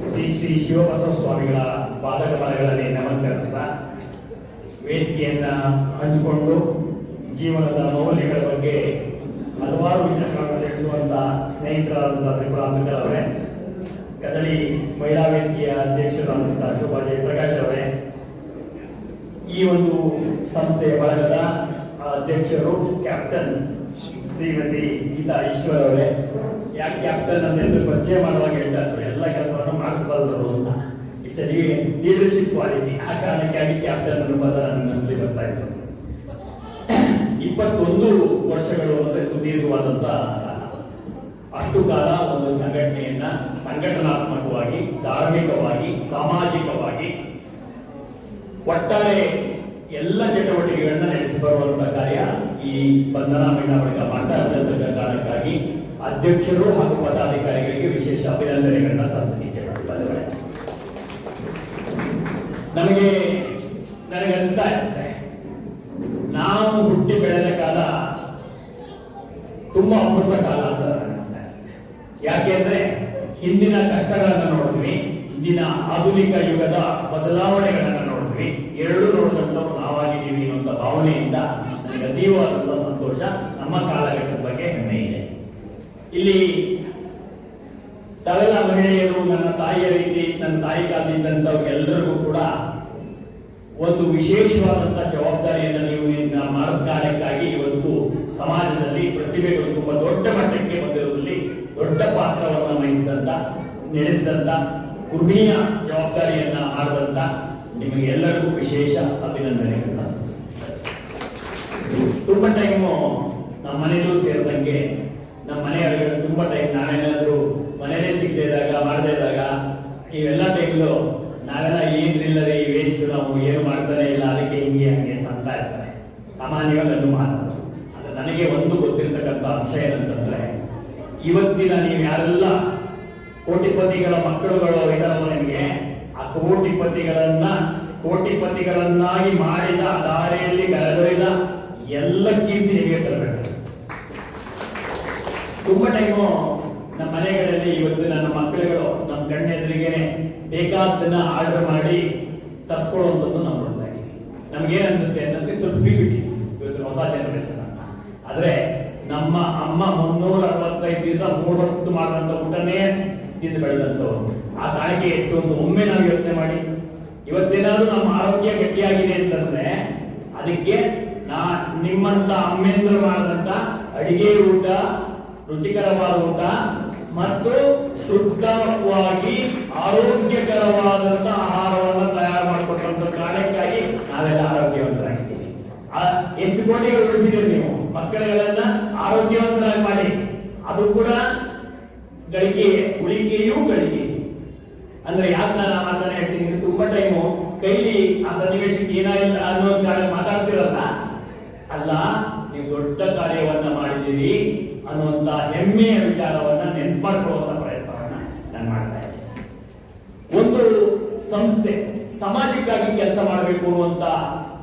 ಶ್ರೀ ಶ್ರೀ ಶಿವಬಸವ ಸ್ವಾಮಿಗಳ ಪಾದಕಮಲಗಳಲ್ಲಿ ನಮಸ್ಕರಿಸ್ತಾ, ವೇದಿಕೆಯನ್ನ ಹಂಚಿಕೊಂಡು ಜೀವನದ ಮೌಲ್ಯಗಳ ಬಗ್ಗೆ ಹಲವಾರು ವಿಚಾರಗಳನ್ನು ತಿಳಿಸುವಂತ ಸ್ನೇಹಿತರಾದಂತಹ ತ್ರಿಪುರಾಂಬಿಕರವರೇ, ಕದಳಿ ಮಹಿಳಾ ವೇದಿಕೆಯ ಅಧ್ಯಕ್ಷರಾದಂತಹ ಶೋಭಾ ಜಯಪ್ರಕಾಶ್ ಅವರೇ, ಈ ಒಂದು ಸಂಸ್ಥೆಯ ಬಳಗದ ಅಧ್ಯಕ್ಷರು ಕ್ಯಾಪ್ಟನ್ ಶ್ರೀಮತಿ ಗೀತಾ ಈಶ್ವರ್ ಅವರೇ. ಯಾಕೆ ಕ್ಯಾಪ್ಟನ್ ಅಂತ ಪರಿಚಯ ಮಾಡುವಾಗ ಹೇಳ್ತಾರೆ, ಎಲ್ಲ ಕೆಲಸವನ್ನು ಮಾಡಿಸಬಲ್ಲರು ಅಂತ. It's leadership quality. ಆ ಕಾರಣಕ್ಕಾಗಿ ಕ್ಯಾಪ್ಟನ್ ಅನ್ನೋ ಪದ ನನ್ನ ಮನಸ್ಸಲ್ಲಿ ಬರ್ತಾ ಇತ್ತು. 21 ವರ್ಷಗಳು ಅಂದ್ರೆ ಸುದೀರ್ಘವಾದಂತ ಅಷ್ಟು ಕಾಲ ಒಂದು ಸಂಘಟನೆಯನ್ನ ಸಂಘಟನಾತ್ಮಕವಾಗಿ, ಧಾರ್ಮಿಕವಾಗಿ, ಸಾಮಾಜಿಕವಾಗಿ ಒಟ್ಟಾರೆ ಎಲ್ಲ ಚಟುವಟಿಕೆಗಳನ್ನ ನಡೆಸಿ ಬರುವಂತಹ ಕಾರ್ಯ ಈ ಸ್ಪಂದನ ಮಹಿಳಾ ಬಳಗ ಮಾಡ್ತಾ ಇದ್ದ ಕಾರಣಕ್ಕಾಗಿ ಅಧ್ಯಕ್ಷರು ಹಾಗೂ ಪದಾಧಿಕಾರಿಗಳಿಗೆ ವಿಶೇಷ ಅಭಿನಂದನೆಗಳನ್ನ ಸಲ್ಲಿಸಲಿಕ್ಕೆ ನನಗನ್ನಿಸ್ತಾ ಇರುತ್ತೆ, ನಾವು ಹುಟ್ಟಿ ಬೆಳೆದ ಕಾಲ ತುಂಬಾ ಅಪೂರ್ವ ಕಾಲ ಅಂತ ಅನಿಸ್ತಾ ಇದೆ. ಯಾಕೆಂದ್ರೆ ಹಿಂದಿನ ಕಷ್ಟಗಳನ್ನು ನೋಡಿದ್ವಿ, ಇಂದಿನ ಆಧುನಿಕ ಯುಗದ ಬದಲಾವಣೆಗಳನ್ನು ನೋಡಿದ್ವಿ. ಎರಡು ನೋಡಿದಂಥವು ನಾವಾಗಿದ್ದೀವಿ ಅನ್ನುವಂಥ ಭಾವನೆಯಿಂದ ನನಗೆ ಅತೀವಾದಂಥ ಸಂತೋಷ. ನಮ್ಮ ಕಾಲಘಟ್ಟದ ಬಗ್ಗೆ ಹೆಮ್ಮೆ ಇದೆ. ಇಲ್ಲಿ ತಾವೆಲ್ಲ ಮಹಿಳೆಯರು, ನನ್ನ ತಾಯಿಯ ರೀತಿ, ನನ್ನ ತಾಯಿ ಕಾಲದಿಂದಂಥವ್ರು ಎಲ್ಲರಿಗೂ ಕೂಡ ಒಂದು ವಿಶೇಷವಾದಂತಹ ಜವಾಬ್ದಾರಿಯನ್ನು ನೀವು ಮಾಡೋ ಕಾರ್ಯಕ್ಕಾಗಿ ಇವತ್ತು ಸಮಾಜದಲ್ಲಿ ಪ್ರತಿಭೆಗಳು ತುಂಬಾ ದೊಡ್ಡ ಮಟ್ಟಕ್ಕೆ ಬಂದಿರುವುದರಲ್ಲಿ ದೊಡ್ಡ ಪಾತ್ರವನ್ನು ವಹಿಸಿದಂತ, ನಡೆಸಿದಂತ, ಗೃಹಿಣಿಯ ಜವಾಬ್ದಾರಿಯನ್ನ ಮಾಡಿದಂತ ನಿಮಗೆಲ್ಲರಿಗೂ ವಿಶೇಷ ಅಭಿನಂದನೆಗಳನ್ನ. ತುಂಬಾ ಟೈಮು ನಮ್ಮ ಮನೆಯಲ್ಲೂ ಸೇರಿದಂಗೆ ನಮ್ಮ ಮನೆಯವರಿಗೆ ತುಂಬಾ ಟೈಮ್ ನಾವೇನಾದ್ರೂ ಮನೇಲೆ ಸಿಗದೇ ಇದ್ದಾಗ, ಮಾಡದೇ ಇದ್ದಾಗ, ಇವೆಲ್ಲ ಟೈಮ್ಲು ನಾವೆಲ್ಲ ಏನಿಲ್ಲದೆ ವೇಸ್ಟ್, ನಾವು ಏನು ಮಾಡ್ತಾನೆ ಇಲ್ಲ, ಅದಕ್ಕೆ ಹಿಂಗೆ ಹಂಗೆ ಅಂತ ಇರ್ತಾರೆ. ಸಾಮಾನ್ಯವಾಗಿ ಅದು ಮಾತಾಡೋದು. ಅದು ನನಗೆ ಒಂದು ಗೊತ್ತಿರ್ತಕ್ಕಂಥ ಅಂಶ ಏನಂತಂದ್ರೆ, ಇವತ್ತಿನ ನೀವು ಯಾರೆಲ್ಲ ಕೋಟಿಪತಿಗಳ ಮಕ್ಕಳುಗಳು ಇದಾರಲ್ಲ, ನಿಮಗೆ ಆ ಕೋಟಿಪತಿಗಳನ್ನಾಗಿ ಮಾಡಿದ, ದಾರಿಯಲ್ಲಿ ಕರೆದೊಯ್ದ ಎಲ್ಲ ಕೀರ್ತಿ ನಿಮಗೆ ತರಬೇಕು. ತುಂಬಾ ಟೈಮು ನಮ್ಮ ಮನೆಗಳಲ್ಲಿ ಇವತ್ತು ನನ್ನ ಮಕ್ಕಳುಗಳು ನಮ್ಮ ಕಣ್ಣೆದುರಿಗೇನೆ ಬೇಕಾದನ್ನ ಆರ್ಡರ್ ಮಾಡಿ ತರಿಸ್ಕೊಳ್ಳುವಂಥದ್ದು ನಾವು ನೋಡ್ತಾ ಇದ್ದೀವಿ. ನಮ್ಗೇನನ್ಸುತ್ತೆ ಅಂತಂದ್ರೆ ಸ್ವಲ್ಪ ಬಿಟ್ಟಿ ಇವತ್ತು ಹೊಸ ಜನರೇಷನ್ ಅಂತ. ಆದ್ರೆ ನಮ್ಮ ಅಮ್ಮ 365 ದಿವಸ 3 ಹೊತ್ತು ಮಾಡಿದಂಥ ಊಟನೇ ತಿಂದು ಬೆಳೆದಂಥವ್ರು. ಆ ಕಾಣಿಕೆ ಎಷ್ಟು ಅಂತ ಒಮ್ಮೆ ನಾವು ಯೋಚನೆ ಮಾಡಿ. ಇವತ್ತೇನಾದ್ರೂ ನಮ್ಮ ಆರೋಗ್ಯ ಗಟ್ಟಿಯಾಗಿದೆ ಅಂತಂದ್ರೆ ಅದಕ್ಕೆ ನಿಮ್ಮಂತ ಅಮ್ಮೆಂದರು ಮಾಡಿದಂತ ಅಡಿಗೆ ಊಟ, ರುಚಿಕರವಾದ ಊಟ ಮತ್ತು ಶುದ್ಧವಾಗಿ ಆರೋಗ್ಯಕರವಾದಂತ ಆಹಾರವನ್ನು ತಯಾರು ಮಾಡಿಕೊಟ್ಟಂತ ಕಾರಣಕ್ಕಾಗಿ ನಾವೆಲ್ಲ ಆರೋಗ್ಯವಂತರಾಗಿದ್ದೀವಿ. ಎಷ್ಟು ಕೋಟಿಗಳು ಉಳಿಸಿದ್ದೀರಿ ನೀವು ಮಕ್ಕಳುಗಳನ್ನ ಆರೋಗ್ಯವಂತರಾಗಿ ಮಾಡಿ. ಅದು ಕೂಡ ಗಳಿಕೆ, ಉಳಿಕೆಯೂ ಗಳಿಕೆ. ಅಂದ್ರೆ ಯಾಕೆ ನಾನು ಆ ಮಾತನ್ನ ಹೇಳ್ತೀನಿ, ತುಂಬಾ ಟೈಮು ಕೈಲಿ ಆ ಸನ್ನಿವೇಶಕ್ಕೆ ಏನಾಗಿಲ್ಲ ಅನ್ನೋ ಕಾರಣ ಮಾತಾಡ್ತಿರಲ್ಲ, ಅಲ್ಲ ನೀವು ದೊಡ್ಡ ಕಾರ್ಯವನ್ನ ಮಾಡಿದ್ದೀರಿ ಅನ್ನುವಂತ ಹೆಮ್ಮೆಯ ವಿಚಾರವನ್ನ ನೆನ್ಪಾಡ್ಕೊಳ್ಳುವಂತ ಪ್ರಯತ್ನವನ್ನ ನಾನು ಮಾಡ್ತಾ ಇದ್ದೀನಿ. ಒಂದು ಸಂಸ್ಥೆ ಸಮಾಜಕ್ಕಾಗಿ ಕೆಲಸ ಮಾಡಬೇಕು ಅನ್ನುವಂತ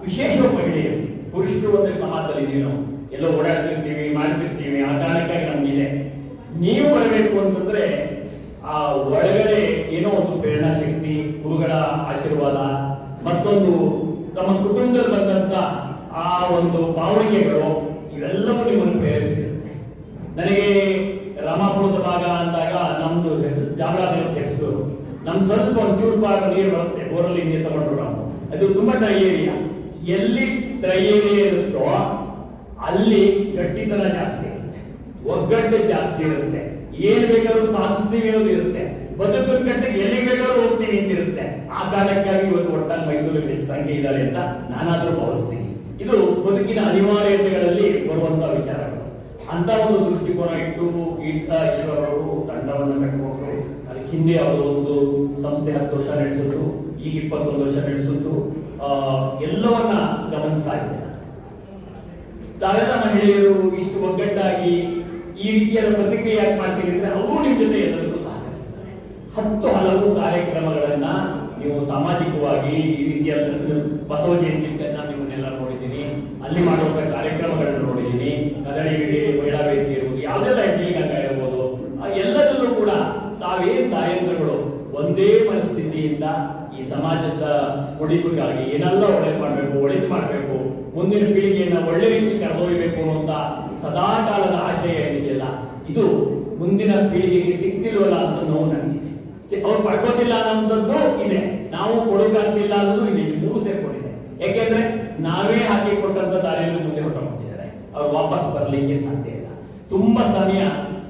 ವಿಶೇಷ ಮಹಿಳೆಯರು, ಪುರುಷರು ಒಂದೇ ಸಮಾಜದಲ್ಲಿ ಇದೀವಿ, ನಾವು ಎಲ್ಲೋ ಓಡಾಡ್ತಿರ್ತೀವಿ, ಮಾಡ್ತಿರ್ತೀವಿ. ಆ ಕಾರಣಕ್ಕಾಗಿ ನಮ್ಗಿದೆ. ನೀವು ಬರಬೇಕು ಅಂತಂದ್ರೆ ಆ ಒಳಗಡೆ ಏನೋ ಒಂದು ಪ್ರೇರಣಾ ಶಕ್ತಿ, ಗುರುಗಳ ಆಶೀರ್ವಾದ, ಮತ್ತೊಂದು ತಮ್ಮ ಕುಟುಂಬದಲ್ಲಿ ಬಂದಂತ ಆ ಒಂದು ಭಾವನೆಗಳು, ಇವೆಲ್ಲವೂ ನಿಮ್ಮನ್ನು ಪ್ರೇರೇಪಿಸಿರುತ್ತೆ. ನನಗೆ ರಾಮಾಪುರದ ಭಾಗ ಅಂದಾಗ ನಮ್ದು ಚಾಮರಾಜನಗರ ಹೆಸರು, ನಮ್ಮ ನಮ್ ಸ್ವಲ್ಪ ಒಂಚೂರು ಪಾರ ನೀರು ಬರುತ್ತೆ ಬೋರಲ್ಲಿ ನೀರು ತಗೊಂಡ್ರು ನಾವು. ಅದು ತುಂಬಾ ಡ್ರೈ ಏರಿಯಾ. ಎಲ್ಲಿ ಡ್ರೈ ಏರಿಯಾ ಇರುತ್ತೋ ಅಲ್ಲಿ ಗಟ್ಟಿತನ ಜಾಸ್ತಿ ಇರುತ್ತೆ, ಒಗ್ಗಟ್ಟು ಜಾಸ್ತಿ ಇರುತ್ತೆ, ಏನ್ ಬೇಕಾದ್ರೂ ಸಾಧಿಸ್ತೀವಿ ಅನ್ನೋದು ಇರುತ್ತೆ, ಬದುಕಿನ ಗಂಟೆಗೆ ಎಲ್ಲಿ ಬೇಕಾದ್ರೂ ಹೋಗ್ತೀವಿ ಅಂತಿರುತ್ತೆ. ಆ ಕಾರಣಕ್ಕಾಗಿ ಇವತ್ತು ಒಟ್ಟಾಗಿ ಮೈಸೂರಿಗೆ ಹೆಚ್ಚು ಸಂಖ್ಯೆ ಇದ್ದಾರೆ ಅಂತ ನಾನಾದ್ರೂ ಭಾವಿಸ್ತೀನಿ. ಇದು ಬದುಕಿನ ಅನಿವಾರ್ಯತೆಗಳಲ್ಲಿ ಬರುವಂತ ವಿಚಾರಗಳು. ಅಂತ ಒಂದು ದೃಷ್ಟಿಕೋನ ಇಟ್ಟು ಗೀತಾ ಈಶ್ವರವರು ತಂಡವನ್ನು ಕಟ್ಟಿಕೊಂಡು ಅದಕ್ಕೆ ಹಿಂದೆ ಅವರು ಒಂದು ಸಂಸ್ಥೆ 10 ವರ್ಷ ನಡೆಸಿದ್ರು, ಈಗ 21 ವರ್ಷ ನಡೆಸಿದ್ರು. ಎಲ್ಲವನ್ನ ಗಮನಿಸ್ತಾ ಇದ್ದೇನೆ. ತಾವೆಲ್ಲ ಮಹಿಳೆಯರು ಇಷ್ಟು ಒಗ್ಗಟ್ಟಾಗಿ ಈ ರೀತಿಯಾದ ಪ್ರತಿಕ್ರಿಯೆ ಯಾಕೆ ಮಾಡ್ತೀವಿ ಅಂದ್ರೆ ಅವರು ನಿಮ್ಮ ಜೊತೆ ಎಲ್ಲರಿಗೂ ಸಹಕರಿಸ್ತಾರೆ. 10 ಹಲವು ಕಾರ್ಯಕ್ರಮಗಳನ್ನ ನೀವು ಸಾಮಾಜಿಕವಾಗಿ ಈ ರೀತಿಯ ಬಸವ ಜಯಂತಿಗಳನ್ನ ನಿಮ್ಮನ್ನೆಲ್ಲ ನೋಡಿದ್ದೀನಿ, ಅಲ್ಲಿ ಮಾಡುವಂತ ಕಾರ್ಯಕ್ರಮಗಳನ್ನು ನೋಡಿದ್ದೀನಿ. ಕದಳಿ ಮಹಿಳಾ ವೇದಿಕೆ ಇರ್ಬೋದು, ಯಾವುದೆಲ್ಲ ಹೆಜ್ಜೆಗಂಗ ಇರ್ಬೋದು, ಎಲ್ಲದಲ್ಲೂ ಕೂಡ ತಾವೇನ್ ತಾಯಂದ್ರಗಳು ಒಂದೇ ಮನಸ್ಥಿತಿಯಿಂದ ಈ ಸಮಾಜದ ಉಳಿವಿಗಾಗಿ ಏನೆಲ್ಲ ಒಳ್ಳೇದು ಮಾಡಬೇಕು, ಮುಂದಿನ ಪೀಳಿಗೆಯನ್ನ ಒಳ್ಳೆ ರೀತಿ ಕರೆದೊಯ್ಯಬೇಕು ಅನ್ನುವಂತ ಸದಾ ಕಾಲದ ಆಶಯ ಏನಿದೆಯಲ್ಲ, ಇದು ಮುಂದಿನ ಪೀಳಿಗೆಗೆ ಸಿಗ್ತಿಲ್ವಲ್ಲ ಅಂತ ನೋವು ನನಗಿದೆ. ಅವ್ರು ಪಡ್ಕೋತಿಲ್ಲ ಅನ್ನೋಂಥದ್ದು ಇದೆ, ನಾವು ಕೊಡೋಕಾಗ್ತಿಲ್ಲ ಅನ್ನೋದು ಇದೆ. ಮೂರು ಸೇರ್ಕೊಂಡಿದೆ. ಯಾಕೆಂದ್ರೆ ನಾವೇ ಹಾಕಿ ಕೊಟ್ಟಂತ ದಾರಿಯಲ್ಲಿ ಮುಂದೆ ಹೊರಟೋಗ್ತಿದ್ದಾರೆ. ಅವ್ರು ವಾಪಸ್ ಬರ್ಲಿಕ್ಕೆ ಸಾಧ್ಯ ಇಲ್ಲ. ತುಂಬಾ ಸಮಯ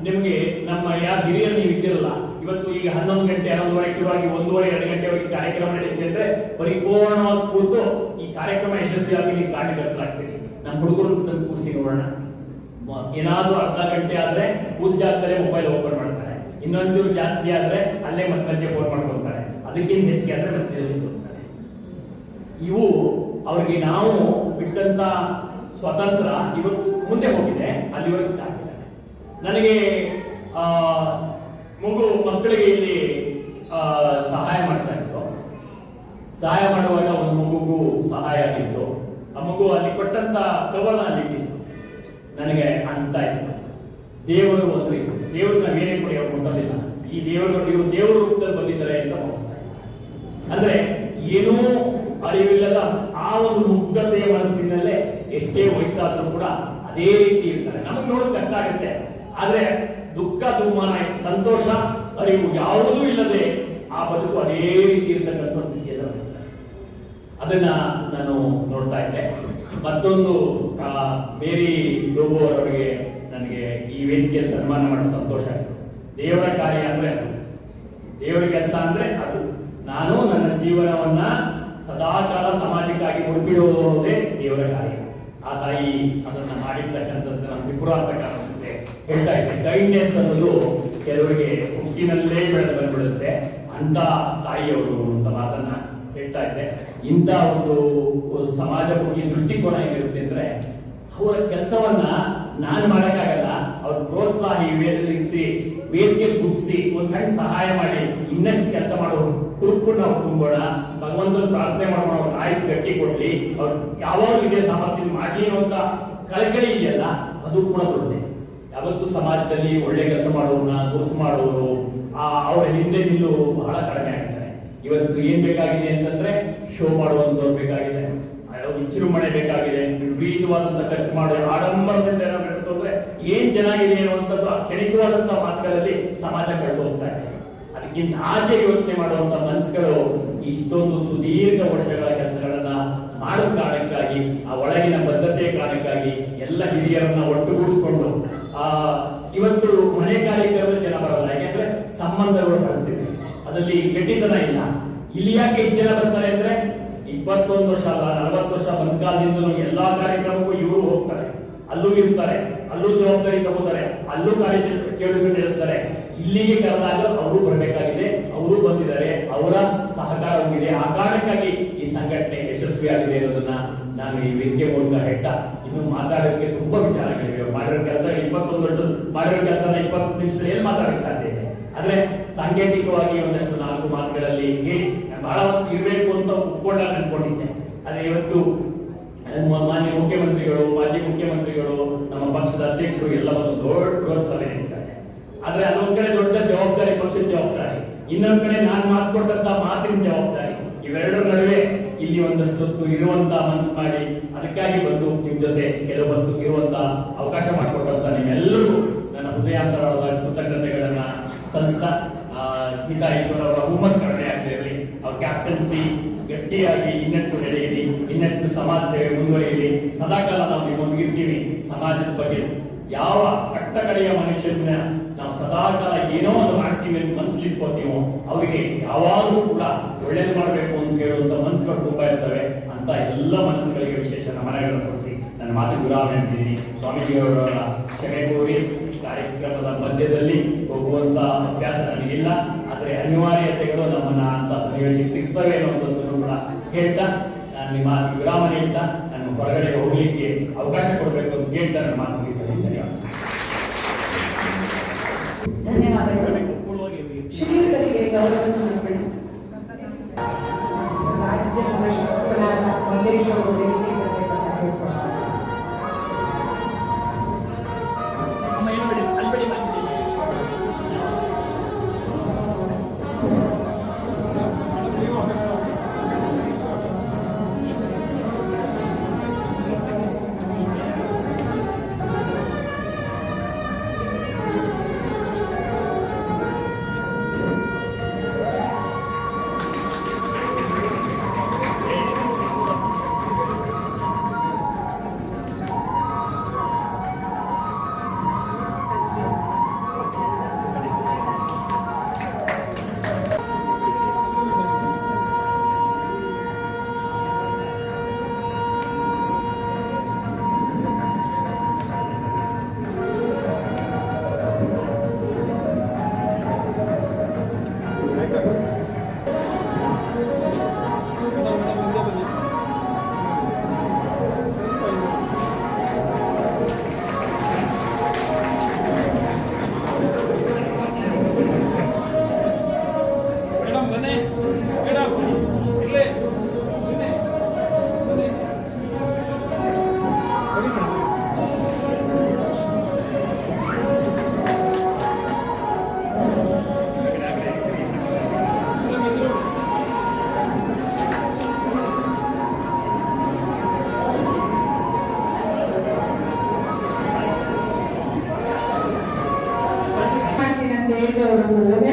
ನಿಮ್ಗೆ ನಮ್ಮ ಯಾರು ಹಿರಿಯರು ನೀವು ಇದ್ದಿರಲ್ಲ. ಇವತ್ತು ಈಗ 11 ಗಂಟೆ 11:30 ಶುರುವಾಗಿ 1:30-2 ಗಂಟೆವರೆಗೆ ಕಾರ್ಯಕ್ರಮ ನಡೆಯುತ್ತೆ ಅಂದ್ರೆ ಪರಿಪೂರ್ಣವಾಗಿ ಕೂತು ಈ ಕಾರ್ಯಕ್ರಮ ಯಶಸ್ವಿಯಾಗಿ ನೀವು ಕಾರ್ಯಕರ್ತರಾಗ್ತೀರಿ. ನಮ್ಮ ಹುಡುಗರು ಕೂರಿಸಿ ನೋಡೋಣ. ಏನಾದ್ರೂ ಅರ್ಧ ಗಂಟೆ ಆದ್ರೆ ಪೂಜೆ ಆಗ್ತಾರೆ, ಮೊಬೈಲ್ ಓಪನ್ ಮಾಡ್ತಾರೆ. ಇನ್ನೊಂಚೂರು ಜಾಸ್ತಿ ಆದ್ರೆ ಅಲ್ಲೇ ಮತ್ತೆ ಫೋನ್ ಮಾಡ್ಕೊಳ್ತಾರೆ. ಅದಕ್ಕಿಂತ ಹೆಚ್ಚಿಗೆ ಆದ್ರೆ ಮತ್ತೆ ಹೋಗ್ತಾರೆ. ಇವು ಅವ್ರಿಗೆ ನಾವು ಬಿಟ್ಟಂತ ಸ್ವತಂತ್ರ ಇವತ್ತು ಮುಂದೆ ಹೋಗಿದೆ, ಅಲ್ಲಿವರೆಗೂ ಆಗಿದ್ದಾರೆ. ನನಗೆ ಮಕ್ಕಳಿಗೆ ಇಲ್ಲಿ ಸಹಾಯ ಮಾಡ್ತಾ ಇತ್ತು. ಸಹಾಯ ಮಾಡುವಾಗ ಒಂದು ಮಗುಗೂ ಸಹಾಯ ಆಗಿತ್ತು. ಆ ಮಗು ಅಲ್ಲಿ ಕೊಟ್ಟಂತ ಕವನ ಅಲ್ಲಿಟ್ಟಿತ್ತು. ನನಗೆ ಅನಿಸ್ತಾ ಇತ್ತು, ದೇವರು ಒಂದು ಇತ್ತು, ದೇವರು ನಾವೇನೇ ಕೊಡಿ ಅವ್ರು ಕೊಟ್ಟಲಿಲ್ಲ, ಈ ಇವರು ದೇವರು ರೂಪದಲ್ಲಿ ಬಂದಿದ್ದಾರೆ ಅಂತ ಭಾವಿಸ್ತಾ ಇದ್ದಾರೆ. ಅಂದ್ರೆ ಏನೂ ಅರಿವಿಲ್ಲದ ಆ ಒಂದು ಮುಗ್ಧತೆಯ ಮನಸ್ಸಿನಲ್ಲೇ ಎಷ್ಟೇ ವಯಸ್ಸಾದ್ರೂ ಕೂಡ ಅದೇ ರೀತಿ ಇರ್ತಾರೆ. ನಮಗೆ ನೋಡೋದು ಕಷ್ಟ ಆಗುತ್ತೆ, ಆದ್ರೆ ದುಃಖ ದುಮ್ಮಾನ ಸಂತೋಷ ಅರಿವು ಯಾವುದೂ ಇಲ್ಲದೆ ಆ ಬದುಕು ಅದೇ ರೀತಿ ಇರ್ತಕ್ಕಂಥ ಸ್ಥಿತಿಯಲ್ಲಿ ಬರ್ತದೆ. ಅದನ್ನ ನಾನು ನೋಡ್ತಾ ಇದ್ದೆ. ಮತ್ತೊಂದು ಮೇರಿ ಲೋಬೋ ಅವರಿಗೆ ನನಗೆ ಈ ವೇದಿಕೆ ಸನ್ಮಾನ ಮಾಡೋ ಸಂತೋಷ ಆಯಿತು. ದೇವರ ಕಾರ್ಯ ಅಂದ್ರೆ ಅದು, ದೇವರ ಕೆಲಸ ಅಂದ್ರೆ ಅದು. ನಾನು ನನ್ನ ಜೀವನವನ್ನ ಸದಾಕಾಲ ಸಮಾಜಕ್ಕಾಗಿ ಮುಡಿಬಿಡುವುದು ಅನ್ನೋದೇ ದೇವರ ಕಾರ್ಯ. ಆ ತಾಯಿ ಅದನ್ನ ಮಾಡಿರ್ತಕ್ಕಂಥದ್ದು ನಮ್ಮ ತ್ರಿಪುರಾತ್ಮಕ ಹೇಳ್ತಾ ಇದ್ದೆ. ಕೈಂಡ್ನೆಸ್ ಅನ್ನೋದು ಕೆಲವರಿಗೆ ಹುಟ್ಟಿನಲ್ಲೇ ಬೆಳೆದು ಬಂದ್ಬಿಡುತ್ತೆ ಅಂತ ತಾಯಿಯವರು ಅಂತ ಮಾತನ್ನ ಹೇಳ್ತಾ ಇದ್ದೆ. ಇಂಥ ಒಂದು ಸಮಾಜಮುಖಿ ದೃಷ್ಟಿಕೋನ ಏನಿರುತ್ತೆ ಅಂದ್ರೆ ಅವರ ಕೆಲಸವನ್ನ ನಾನ್ ಮಾಡಕ್ಕಾಗಲ್ಲ, ಅವ್ರ ಪ್ರೋತ್ಸಾಹಿ ವೇದಿಕೆ ಕುದಿಸಿ ಒಂದ್ ಸಣ್ಣ ಸಹಾಯ ಮಾಡಿ ಇನ್ನಷ್ಟು ಕೆಲಸ ಮಾಡೋ ಹುಡುಕು ನಾವು ತುಂಬೋಣ, ಭಗವಂತನ ಪ್ರಾರ್ಥನೆ ಮಾಡೋಣ, ಅವ್ರ ಆಯುಸ್ ಗಟ್ಟಿ ಕೊಡ್ಲಿ, ಅವ್ರು ಯಾವಾಗ ಇದೇ ಸಾಮರ್ಥ್ಯ ಮಾಡ್ಲಿ ಅನ್ನುವಂತ ಕಳಕಳಿ ಇದೆಯಲ್ಲ, ಅದು ಕೂಡ ದೊಡ್ಡದೆ. ಯಾವತ್ತು ಸಮಾಜದಲ್ಲಿ ಒಳ್ಳೆ ಕೆಲಸ ಮಾಡೋರನ್ನ ಗುರುತು ಮಾಡೋರು ಅವರ ಹಿಂದೆ ನಿಲ್ಲು ಬಹಳ ಕಡಿಮೆ ಆಗಿದ್ದಾರೆ. ಇವತ್ತು ಏನ್ ಬೇಕಾಗಿದೆ ಅಂತಂದ್ರೆ ಶೋ ಮಾಡುವಂತವ್ರು ಬೇಕಾಗಿದೆ, ವಿಜೃಂಭಣೆ ಬೇಕಾಗಿದೆ, ವಿಪರೀತವಾದಂತ ಖರ್ಚು ಮಾಡೋ ಆಡಂಬರದಿಂದ ಅಂದ್ರೆ ಏನ್ ಚೆನ್ನಾಗಿದೆ ಅನ್ನುವಂಥದ್ದು ಕ್ಷಣಿಕವಾದಂತ ಮಾತುಗಳಲ್ಲಿ ಸಮಾಜ ಕಳೆದು ಹೋಗ್ತಾ ಇದೆ. ಅದಕ್ಕಿಂತ ಆಚೆ ಯೋಚನೆ ಮಾಡುವಂತ ಮನಸ್ಸುಗಳು ಇಷ್ಟೊಂದು ಸುದೀರ್ಘ ವರ್ಷಗಳ ಕೆಲಸಗಳನ್ನ ಮಾಡೋ ಕಾರಣಕ್ಕಾಗಿ, ಆ ಒಳಗಿನ ಬದ್ಧತೆ ಕಾರಣಕ್ಕಾಗಿ ಎಲ್ಲ ಹಿರಿಯರನ್ನ ಒಟ್ಟುಗೂಡಿಸ್ಕೊಂಡು ಇವತ್ತು ಮನೆ ಕಾರ್ಯಕ್ರಮದ ಜನ ಬರಲ್ಲ. ಯಾಕೆಂದ್ರೆ ಸಂಬಂಧಗಳು ಬಳಸಿದೆ, ಅದರಲ್ಲಿ ಗಟ್ಟಿತನ ಇಲ್ಲ. ಇಲ್ಲಿ ಯಾಕೆ ಇಷ್ಟು ಜನ ಬರ್ತಾರೆ ಅಂದ್ರೆ 21 ವರ್ಷ ಅಲ್ಲ 40 ವರ್ಷ ಬಂದ್ಕಾಲದಿಂದಲೂ ಎಲ್ಲಾ ಕಾರ್ಯಕ್ರಮಕ್ಕೂ ಇವರು ಹೋಗ್ತಾರೆ, ಅಲ್ಲೂ ಇರ್ತಾರೆ, ಅಲ್ಲೂ ಜವಾಬ್ದಾರಿ ತಗೋತಾರೆ, ಅಲ್ಲೂ ಕೇಳುಗರು ನಡೆಸ್ತಾರೆ. ಇಲ್ಲಿಗೆ ಕರೆದಾಗ ಅವರು ಬರಬೇಕಾಗಿದೆ, ಅವರು ಬಂದಿದ್ದಾರೆ, ಅವರ ಸಹಕಾರ ಹೋಗಿದೆ. ಆ ಕಾರಣಕ್ಕಾಗಿ ಈ ಸಂಘಟನೆ ಯಶಸ್ವಿಯಾಗಿದೆ ಅನ್ನೋದನ್ನ ನಾನು ಈ ವೇದಿಕೆ ಮೂಲಕ ಹೇಳ್ತಾ, ಇನ್ನು ಮಾತಾಡೋಕೆ ತುಂಬಾ ವಿಚಾರಗಳಿವೆ. ಮಾಡಿರೋ ಕೆಲಸ 21 ವರ್ಷ ಮಾಡಿರೋ ಕೆಲಸನ 20 ನಿಮಿಷದಲ್ಲಿ ಏನ್ ಮಾತಾಡಕ್ಕೆ ಸಾಧ್ಯ ಇದೆ. ಆದ್ರೆ ಸಾಂಕೇತಿಕವಾಗಿ ಒಂದಷ್ಟು 4 ಮಾತುಗಳಲ್ಲಿ ಬಹಳ ಇರಬೇಕು ಅಂತ ಒಪ್ಕೊಂಡ ಅನ್ಕೊಂಡಿದ್ದೆ. ಆದ್ರೆ ಇವತ್ತು ಮಾನ್ಯ ಮುಖ್ಯಮಂತ್ರಿಗಳು, ಮಾಜಿ ಮುಖ್ಯಮಂತ್ರಿಗಳು, ನಮ್ಮ ಪಕ್ಷದ ಅಧ್ಯಕ್ಷರು ಎಲ್ಲ ಒಂದು ದೊಡ್ಡ ಪ್ರೋತ್ಸಾಹ ನೀಡಿದ್ದಾರೆ. ಆದ್ರೆ ಅದೊಂದ್ ಕಡೆ ದೊಡ್ಡ ಜವಾಬ್ದಾರಿ, ಪಕ್ಷದ ಜವಾಬ್ದಾರಿ, ಇನ್ನೊಂದ್ ಕಡೆ ನಾನ್ ಮಾತ್ಕೊಟ್ಟಂತ ಮಾತಿನ ಜವಾಬ್ದಾರಿ. ಇವೆರಡರ ನಡುವೆ ಇಲ್ಲಿ ಒಂದಷ್ಟು ಇರುವಂತ ಮನಸ್ಸು ಮಾಡಿ ಅದಕ್ಕಾಗಿ ಬಂದು ನಿಮ್ ಜೊತೆ ಕೆಲವು ಹೊತ್ತು ಇರುವಂತ ಅವಕಾಶ ಮಾಡಿಕೊಟ್ಟಂತ ನಿಮ್ಮೆಲ್ಲರಿಗೂ ನನ್ನ ಹೃದಯಾಂತರವಾದ ಕೃತಜ್ಞತೆಗಳನ್ನ ಸಲ್ಲಿಸ್ತಾ ಗೀತಾ ಈಶ್ವರ ಅವರ ಹುಮ್ಮಸ್ ಕಡೆ ಕ್ಯಾಪ್ಟನ್ಸಿ ಗಟ್ಟಿಯಾಗಿ ಇನ್ನಷ್ಟು ನಡೆಯಲಿ, ಇನ್ನಷ್ಟು ಸಮಾಜ ಸೇವೆ ಮುಂದುವರಿಯಲಿ. ಸದಾಕಾಲ ನಾವು ನಿಮ್ಮೊಂದಿಗಿರ್ತೀವಿ. ಸಮಾಜದ ಬಗ್ಗೆ ಯಾವ ಕಟ್ಟಕಡೆಯ ಮನುಷ್ಯನ ನಾವು ಸದಾಕಾಲ ಏನೋ ಒಂದು ಮಾಡ್ತೀವಿ ಅಂತ ಮನಸ್ಸಲ್ಲಿ ಇಟ್ಕೋತೀವೋ ಅವರಿಗೆ ಯಾವಾಗಲೂ ಕೂಡ ಒಳ್ಳೇದು ಮಾಡಬೇಕು ಅಂತ ಹೇಳುವಂತ ಮನಸ್ಸುಗಳು ತುಂಬಾ ಇರ್ತವೆ. ಅಂತ ಎಲ್ಲ ಮನಸ್ಸುಗಳಿಗೆ ವಿಶೇಷ ನಮನಗಳನ್ನು ಸಲ್ಲಿಸಿ ನನ್ನ ಮಾತು ವಿರಾಮ ಅಂತಿದ್ದೀನಿ. ಸ್ವಾಮೀಜಿಯವರ ಕ್ಷಮೆ ಕೋರಿ ಕಾರ್ಯಕ್ರಮದ ಮಧ್ಯದಲ್ಲಿ ಹೋಗುವಂತ ಅಭ್ಯಾಸ ನನಗಿಲ್ಲ, ಆದರೆ ಅನಿವಾರ್ಯತೆಗಳು ನಮ್ಮನ್ನ ಅಂತ ಸನ್ನಿವೇಶಕ್ಕೆ ಸಿಗಿಸ್ತವೆ ಅನ್ನೋದನ್ನು ಕೂಡ ಹೇಳ್ತಾ ನಾನು ನಿಮ್ಮ ಮಾತು ವಿರಾಮ ನೀಡ್ತಾ ನಾನು ಹೊರಗಡೆ ಹೋಗ್ಲಿಕ್ಕೆ ಅವಕಾಶ ಕೊಡಬೇಕು ಅಂತ ಹೇಳ್ತಾ ನನ್ನ ಮಾತು ಮುಗಿಸ್ತೇನೆ. ಧನ್ಯವಾದಗಳು. ಶ್ರೀಯುತರಿಗೆ ಗೌರವ ಸಮರ್ಪಣೆ. ರಾಜ್ಯ ಸಂರಕ್ಷಕರಾದ ಮಲ್ಲೇಶ್ ಅವರು ವೇದಿಕೆಗೆ ಬರಬೇಕಾಗಿ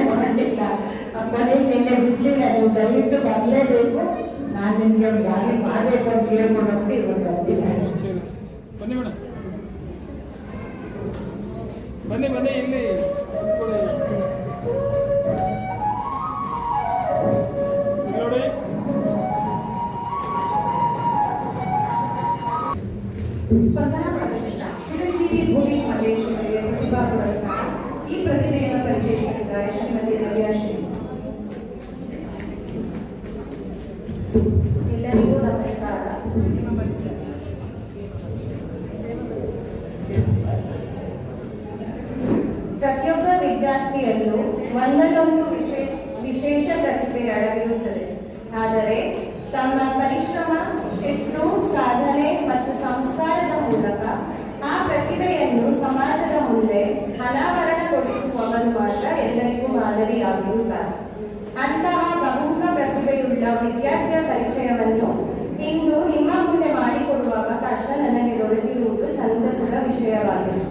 ಮಾಡಲಿಲ್ಲ. ಕೊನೆ ನಿನ್ನೆ ಬಿಡ್ಲಿಲ್ಲ, ನೀವು ದಯವಿಟ್ಟು ಬರಲೇಬೇಕು. ನಾನು ನಿಮ್ಗೆ ಒಂದು ಗಾಡಿ ಮಾಡಬೇಕು ಅಂತ ಹೇಳ್ಕೊಂಡ್ರೆ ಇವತ್ತು ಬರ್ತೀನಿ. ಬನ್ನಿ ಮೇಡಮ್, ಬನ್ನಿ ಬನ್ನಿ ಇಲ್ಲಿ ನೋಡಿ. ಸ್ಪಂದನ ಪದವಿಯಿಂದ ಚಿರಂಜೀವಿ ಭೂಮಿ ಮಲ್ಲೇಶ್ ಅವರಿಗೆ ಪ್ರತಿಭಾ ಪುರಸ್ಕಾರ. ಈ ಪ್ರತಿಭೆಯನ್ನು ಪರಿಚಯಿಸಿದ್ದಾರೆ ಶ್ರೀಮತಿ ನವ್ಯಾಶ್ರೀ. ಎಲ್ಲರಿಗೂ ನಮಸ್ಕಾರ. ಪ್ರತಿಯೊಬ್ಬ ವಿದ್ಯಾರ್ಥಿಯಲ್ಲೂ ಒಂದಲ್ಲೊಂದು ವಿಶೇಷ ಪ್ರತಿಭೆ ಅಡಗಿರುತ್ತದೆ. ಆದರೆ ತಮ್ಮ ಪರಿಶ್ರಮ, ಶಿಸ್ತು, ಸಾಧನೆ ಮತ್ತು ಸಂಸ್ಕಾರದ ಮೂಲಕ ಆ ಪ್ರತಿಭೆಯನ್ನು ಸಮಾಜದ ಮುಂದೆ ಅನಾವರಣಗೊಳಿಸುವವರು ಮಾತ್ರ ಎಲ್ಲರಿಗೂ ಮಾದರಿಯಾಗಿರುತ್ತಾರೆ. ಅಂತಹ ಬಹುಮುಖ ಪ್ರತಿಭೆಯುಳ್ಳ ವಿದ್ಯಾರ್ಥಿಯ ಪರಿಚಯವನ್ನು ಇಂದು ನಿಮ್ಮ ಮುಂದೆ ಮಾಡಿಕೊಡುವ ಅವಕಾಶ ನನಗೆ ದೊರೆತಿರುವುದು ಸಂತಸದ ವಿಷಯವಾಗಿದೆ.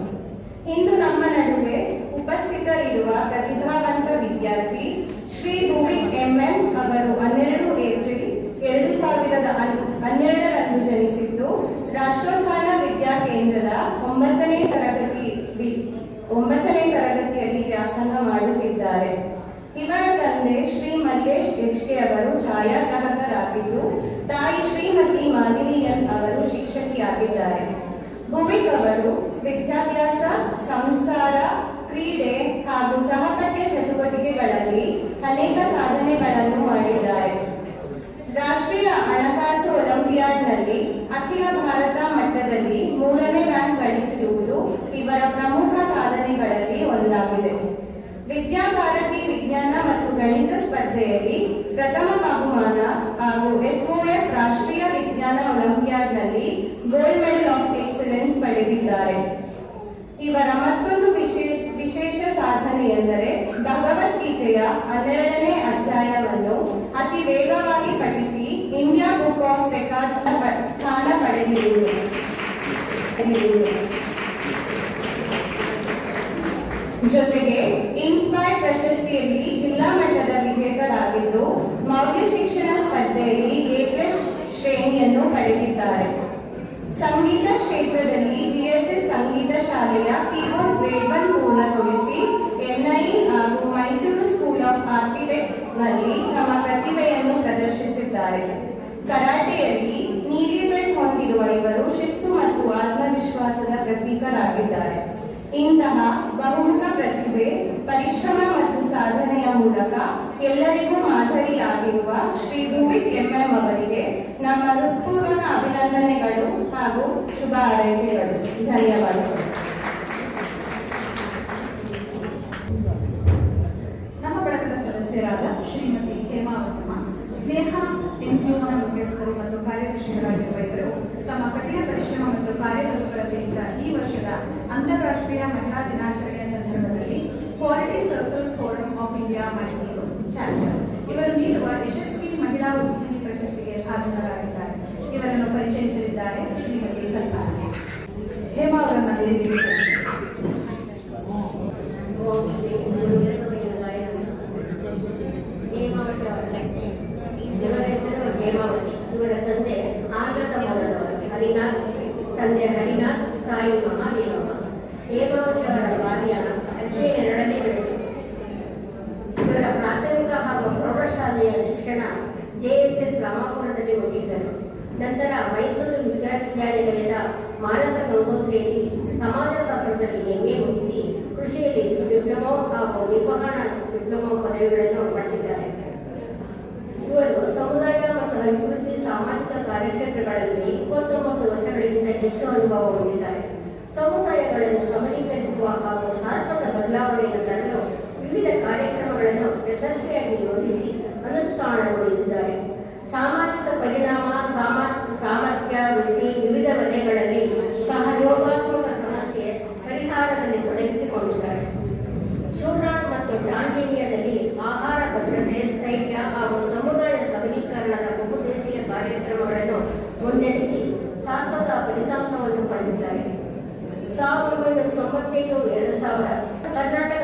ಇಂದು ನಮ್ಮ ನಡುವೆ ಉಪಸ್ಥಿತರಿರುವ ಪ್ರತಿಭಾವಂತ ವಿದ್ಯಾರ್ಥಿ ಶ್ರೀ ಭುವಿಕ್ ಎಂಎಂ ಅವರು 12 ಏಪ್ರಿಲ್ 2012ರಂದು ಜನಿಸಿದ್ದು ರಾಷ್ಟ್ರೋತ್ಥಾನ ವಿದ್ಯಾಕೇಂದ್ರದ 9ನೇ ತರಗತಿಯಲ್ಲಿ ವ್ಯಾಸಂಗ ಮಾಡುತ್ತಿದ್ದಾರೆ. ಇವರ ತಂದೆ ಶ್ರೀ ಮಲ್ಲೇಶ್ ಎಚ್ಕೆ ಅವರು ಛಾಯಾಗ್ರಾಹಕರಾಗಿದ್ದು, ತಾಯಿ ಶ್ರೀಮತಿ ಮಾಲಿನಿ ಎನ್ ಅವರು ಶಿಕ್ಷಕಿಯಾಗಿದ್ದಾರೆ. ಭುವಿಕ್ ಅವರು ವಿದ್ಯಾಭ್ಯಾಸ, ಸಂಸ್ಕಾರ, ಕ್ರೀಡೆ ಹಾಗೂ ಸಹಪಠ್ಯ ಚಟುವಟಿಕೆಗಳಲ್ಲಿ ಅನೇಕ ಸಾಧನೆಗಳನ್ನು ಮಾಡಿದ್ದಾರೆ. ರಾಷ್ಟ್ರೀಯ ಹಣಕಾಸು ಒಲಿಂಪಿಯಾಡ್ನಲ್ಲಿ ಅಖಿಲ ಭಾರತ ಮಟ್ಟದಲ್ಲಿ 3ನೇ ರ್ಯಾಂಕ್ ಗಳಿಸಿರುವುದು ಇವರ ಪ್ರಮುಖ ಸಾಧನೆಗಳಲ್ಲಿ ಒಂದಾಗಿದೆ. ವಿದ್ಯಾಭಾರತಿ ವಿಜ್ಞಾನ ಮತ್ತು ಗಣಿತ ಸ್ಪರ್ಧೆಯಲ್ಲಿ ಪ್ರಥಮ ಬಹುಮಾನ ಹಾಗೂ SOF ರಾಷ್ಟ್ರೀಯ ವಿಜ್ಞಾನ ಒಲಿಂಪಿಯಾಡ್ನಲ್ಲಿ ಗೋಲ್ಡ್ ಮೆಡಲ್ ಆಫ್ ಎಕ್ಸಲೆನ್ಸ್ ಪಡೆದಿದ್ದಾರೆ. ಇವರ ಮತ್ತೊಂದು ವಿಶೇಷ ಸಾಧನೆ ಎಂದರೆ ಭಗವದ್ಗೀತೆಯ 12ನೇ ಅಧ್ಯಾಯವನ್ನು ಅತಿ ವೇಗವಾಗಿ ಪಠಿಸಿ ಇಂಡಿಯಾ ಬುಕ್ ಆಫ್ ರೆಕಾರ್ಡ್ಸ್ ಸ್ಥಾನ ಪಡೆದಿರುವುದು. ಜೊತೆಗೆ ಇನ್ಸ್ಪೈರ್ ಪ್ರಶಸ್ತಿಯಲ್ಲಿ ಜಿಲ್ಲಾ ಮಟ್ಟದ ವಿಜೇತರಾಗಿದ್ದು ಮೌಲ್ಯ ಶಿಕ್ಷಣ ಸ್ಪರ್ಧೆಯಲ್ಲಿ ಎ+ ಶ್ರೇಣಿಯನ್ನು ಪಡೆದಿದ್ದಾರೆ. ಸಂಗೀತ ಕ್ಷೇತ್ರದಲ್ಲಿ GSS ಸಂಗೀತ ಶಾಲೆಯ ಕೀಬೋರ್ಡ್ ಗ್ರೇಡ್ 1 ಪೂರ್ಣಗೊಳಿಸಿ NIE ಹಾಗೂ ಮೈಸೂರು ಸ್ಕೂಲ್ ಆಫ್ ಆರ್ಕಿಟೆಕ್ಟ್ ನಲ್ಲಿ ತಮ್ಮ ಪ್ರತಿಭೆಯನ್ನು ಪ್ರದರ್ಶಿಸಿದ್ದಾರೆ. ಕರಾಟೆಯಲ್ಲಿ ನೀಲಿ ಬೆಲ್ಟ್ ಹೊಂದಿರುವ ಇವರು ಶಿಸ್ತು ಮತ್ತು ಆತ್ಮವಿಶ್ವಾಸದ ಪ್ರತೀಕರಾಗಿದ್ದಾರೆ. ಇಂತಹ ಬಹುಮುಖ ಪ್ರತಿಭೆ, ಪರಿಶ್ರಮ ಮತ್ತು ಸಾಧನೆಯ ಮೂಲಕ ಎಲ್ಲರಿಗೂ ಮಾದರಿಯಾಗಿರುವ ಶ್ರೀ ಭುವಿಕ್ MM ಅವರಿಗೆ ನಮ್ಮ ಹೃತ್ಪೂರ್ವಕ ಅಭಿನಂದನೆಗಳು ಹಾಗೂ ಶುಭ ಹಾರೈಕೆಗಳು. ಧನ್ಯವಾದಗಳು. ನಮ್ಮ ಬಳಗದ ಸದಸ್ಯರಾದ ಶ್ರೀಮತಿ ಹೇಮಾವತಮ್ಮ, ಸ್ನೇಹ NGOನ ಮುಖ್ಯಸ್ಥರು ಮತ್ತು ಕಾರ್ಯದರ್ಶಿಗಳಾಗಿರುವ ಇವರು ತಮ್ಮ ಕಠಿಣ ಪರಿಶ್ರಮ ಮತ್ತು ಕಾರ್ಯತತ್ಪರತೆಯಿಂದ ಈ ವರ್ಷದ ಅಂತಾರಾಷ್ಟ್ರೀಯ ಮಹಿಳಾ ದಿನಾಚರಣೆಯ ಸಂದರ್ಭದಲ್ಲಿ quality circle forum of India Mysuru chapter ಇವರು ನೀಡುವ ಯಶಸ್ವಿ ಮಹಿಳಾ ಉದ್ಯಮಿ ಪ್ರಶಸ್ತಿಗೆ ಭಾಜನರಾಗಿದ್ದಾರೆ. ಇವರನ್ನು ಪರಿಚಯಿಸಲಿದ್ದಾರೆ ಶ್ರೀಮತಿ ಕಲ್ಪನಾ. ಹೇಮಾ ಅವರನ್ನ ವೇದಿಕೆಗೆ ಇವರ ಹೆಸರು ಹೇಮಾವತಿ. ಇವರ ತಂದೆ ಆಗತ ಮೊದಲವರು ಹರಿನಾಥ್, ತಂದೆ ಹರಿನಾಥ್, ತಾಯಿ ಮಹಾದೇವಮ್ಮ. ಹೇಮಾವತಿ ಅವರ ಬಾಲ್ಯ ಅಧ್ಯಯನದೊಡನೆ ಬೆಳೆದಿದೆ. ಇವರ ಪ್ರಾಥಮಿಕ ಹಾಗೂ ಪ್ರೌಢಶಾಲೆಯ ಶಿಕ್ಷಣ JSS ರಾಮಾಪುರದಲ್ಲಿ ಮುಗಿಸಿದರು. ನಂತರ ಮೈಸೂರು ವಿಶ್ವವಿದ್ಯಾನಿಲಯದ ಮಾನಸ ಗಂಗೋತ್ರಿಯಲ್ಲಿ ಸಮಾಜಶಾಸ್ತ್ರದಲ್ಲಿ MA ಮುಗಿಸಿ ಕೃಷಿಯಲ್ಲಿ ಡಿಪ್ಲೊಮೊ ಹಾಗೂ ನಿರ್ವಹಣಾ ಡಿಪ್ಲೊಮೊ ಪದವಿಗಳನ್ನು ಪಡೆದಿದ್ದಾರೆ. ಇವರು ಸಮುದಾಯ ಮತ್ತು ಅಭಿವೃದ್ಧಿ ಸಾಮಾಜಿಕ ಕಾರ್ಯಕ್ಷೇತ್ರಗಳಲ್ಲಿ 29 ವರ್ಷಗಳಿಗಿಂತ ಹೆಚ್ಚು ಅನುಭವ ಹೊಂದಿದ್ದಾರೆ. ಸಮುದಾಯಗಳನ್ನು ಸಬಲೀಕರಿಸುವ ಹಾಗೂ ಶಾಶ್ವತ ಬದಲಾವಣೆಯನ್ನು ತರಲು ವಿವಿಧ ಕಾರ್ಯಕ್ರಮಗಳನ್ನು ಯಶಸ್ವಿಯಾಗಿ ಯೋಜಿಸಿ ಅನುಷ್ಠಾನಗೊಳಿಸಿದ್ದಾರೆ. ಸಾಮಾಜಿಕ ಪರಿಣಾಮ, ಸಾಮರ್ಥ್ಯ ವೃದ್ಧಿ, ವಿವಿಧ ವಲಯಗಳಲ್ಲಿ ಸಹಯೋಗಾತ್ಮಕ ಸಮಸ್ಯೆ ಪರಿಹಾರದಲ್ಲಿ ತೊಡಗಿಸಿಕೊಂಡಿದ್ದಾರೆ. ಶೂರಾಣ್ ಮತ್ತು ಡಾಂಡೇನಿಯಾದಲ್ಲಿ ಆಹಾರ ಭದ್ರತೆ, ಸ್ಥೈರ್ಯ ಹಾಗೂ ಸಮುದಾಯ ಸಬಲೀಕರಣದ ಬಹುದೇಶೀಯ ಕಾರ್ಯಕ್ರಮಗಳನ್ನು ಮುನ್ನಡೆಸಿ ಶಾಶ್ವತ ಫಲಿತಾಂಶವನ್ನು ಪಡೆದಿದ್ದಾರೆ. 1995-2000 ಕರ್ನಾಟಕ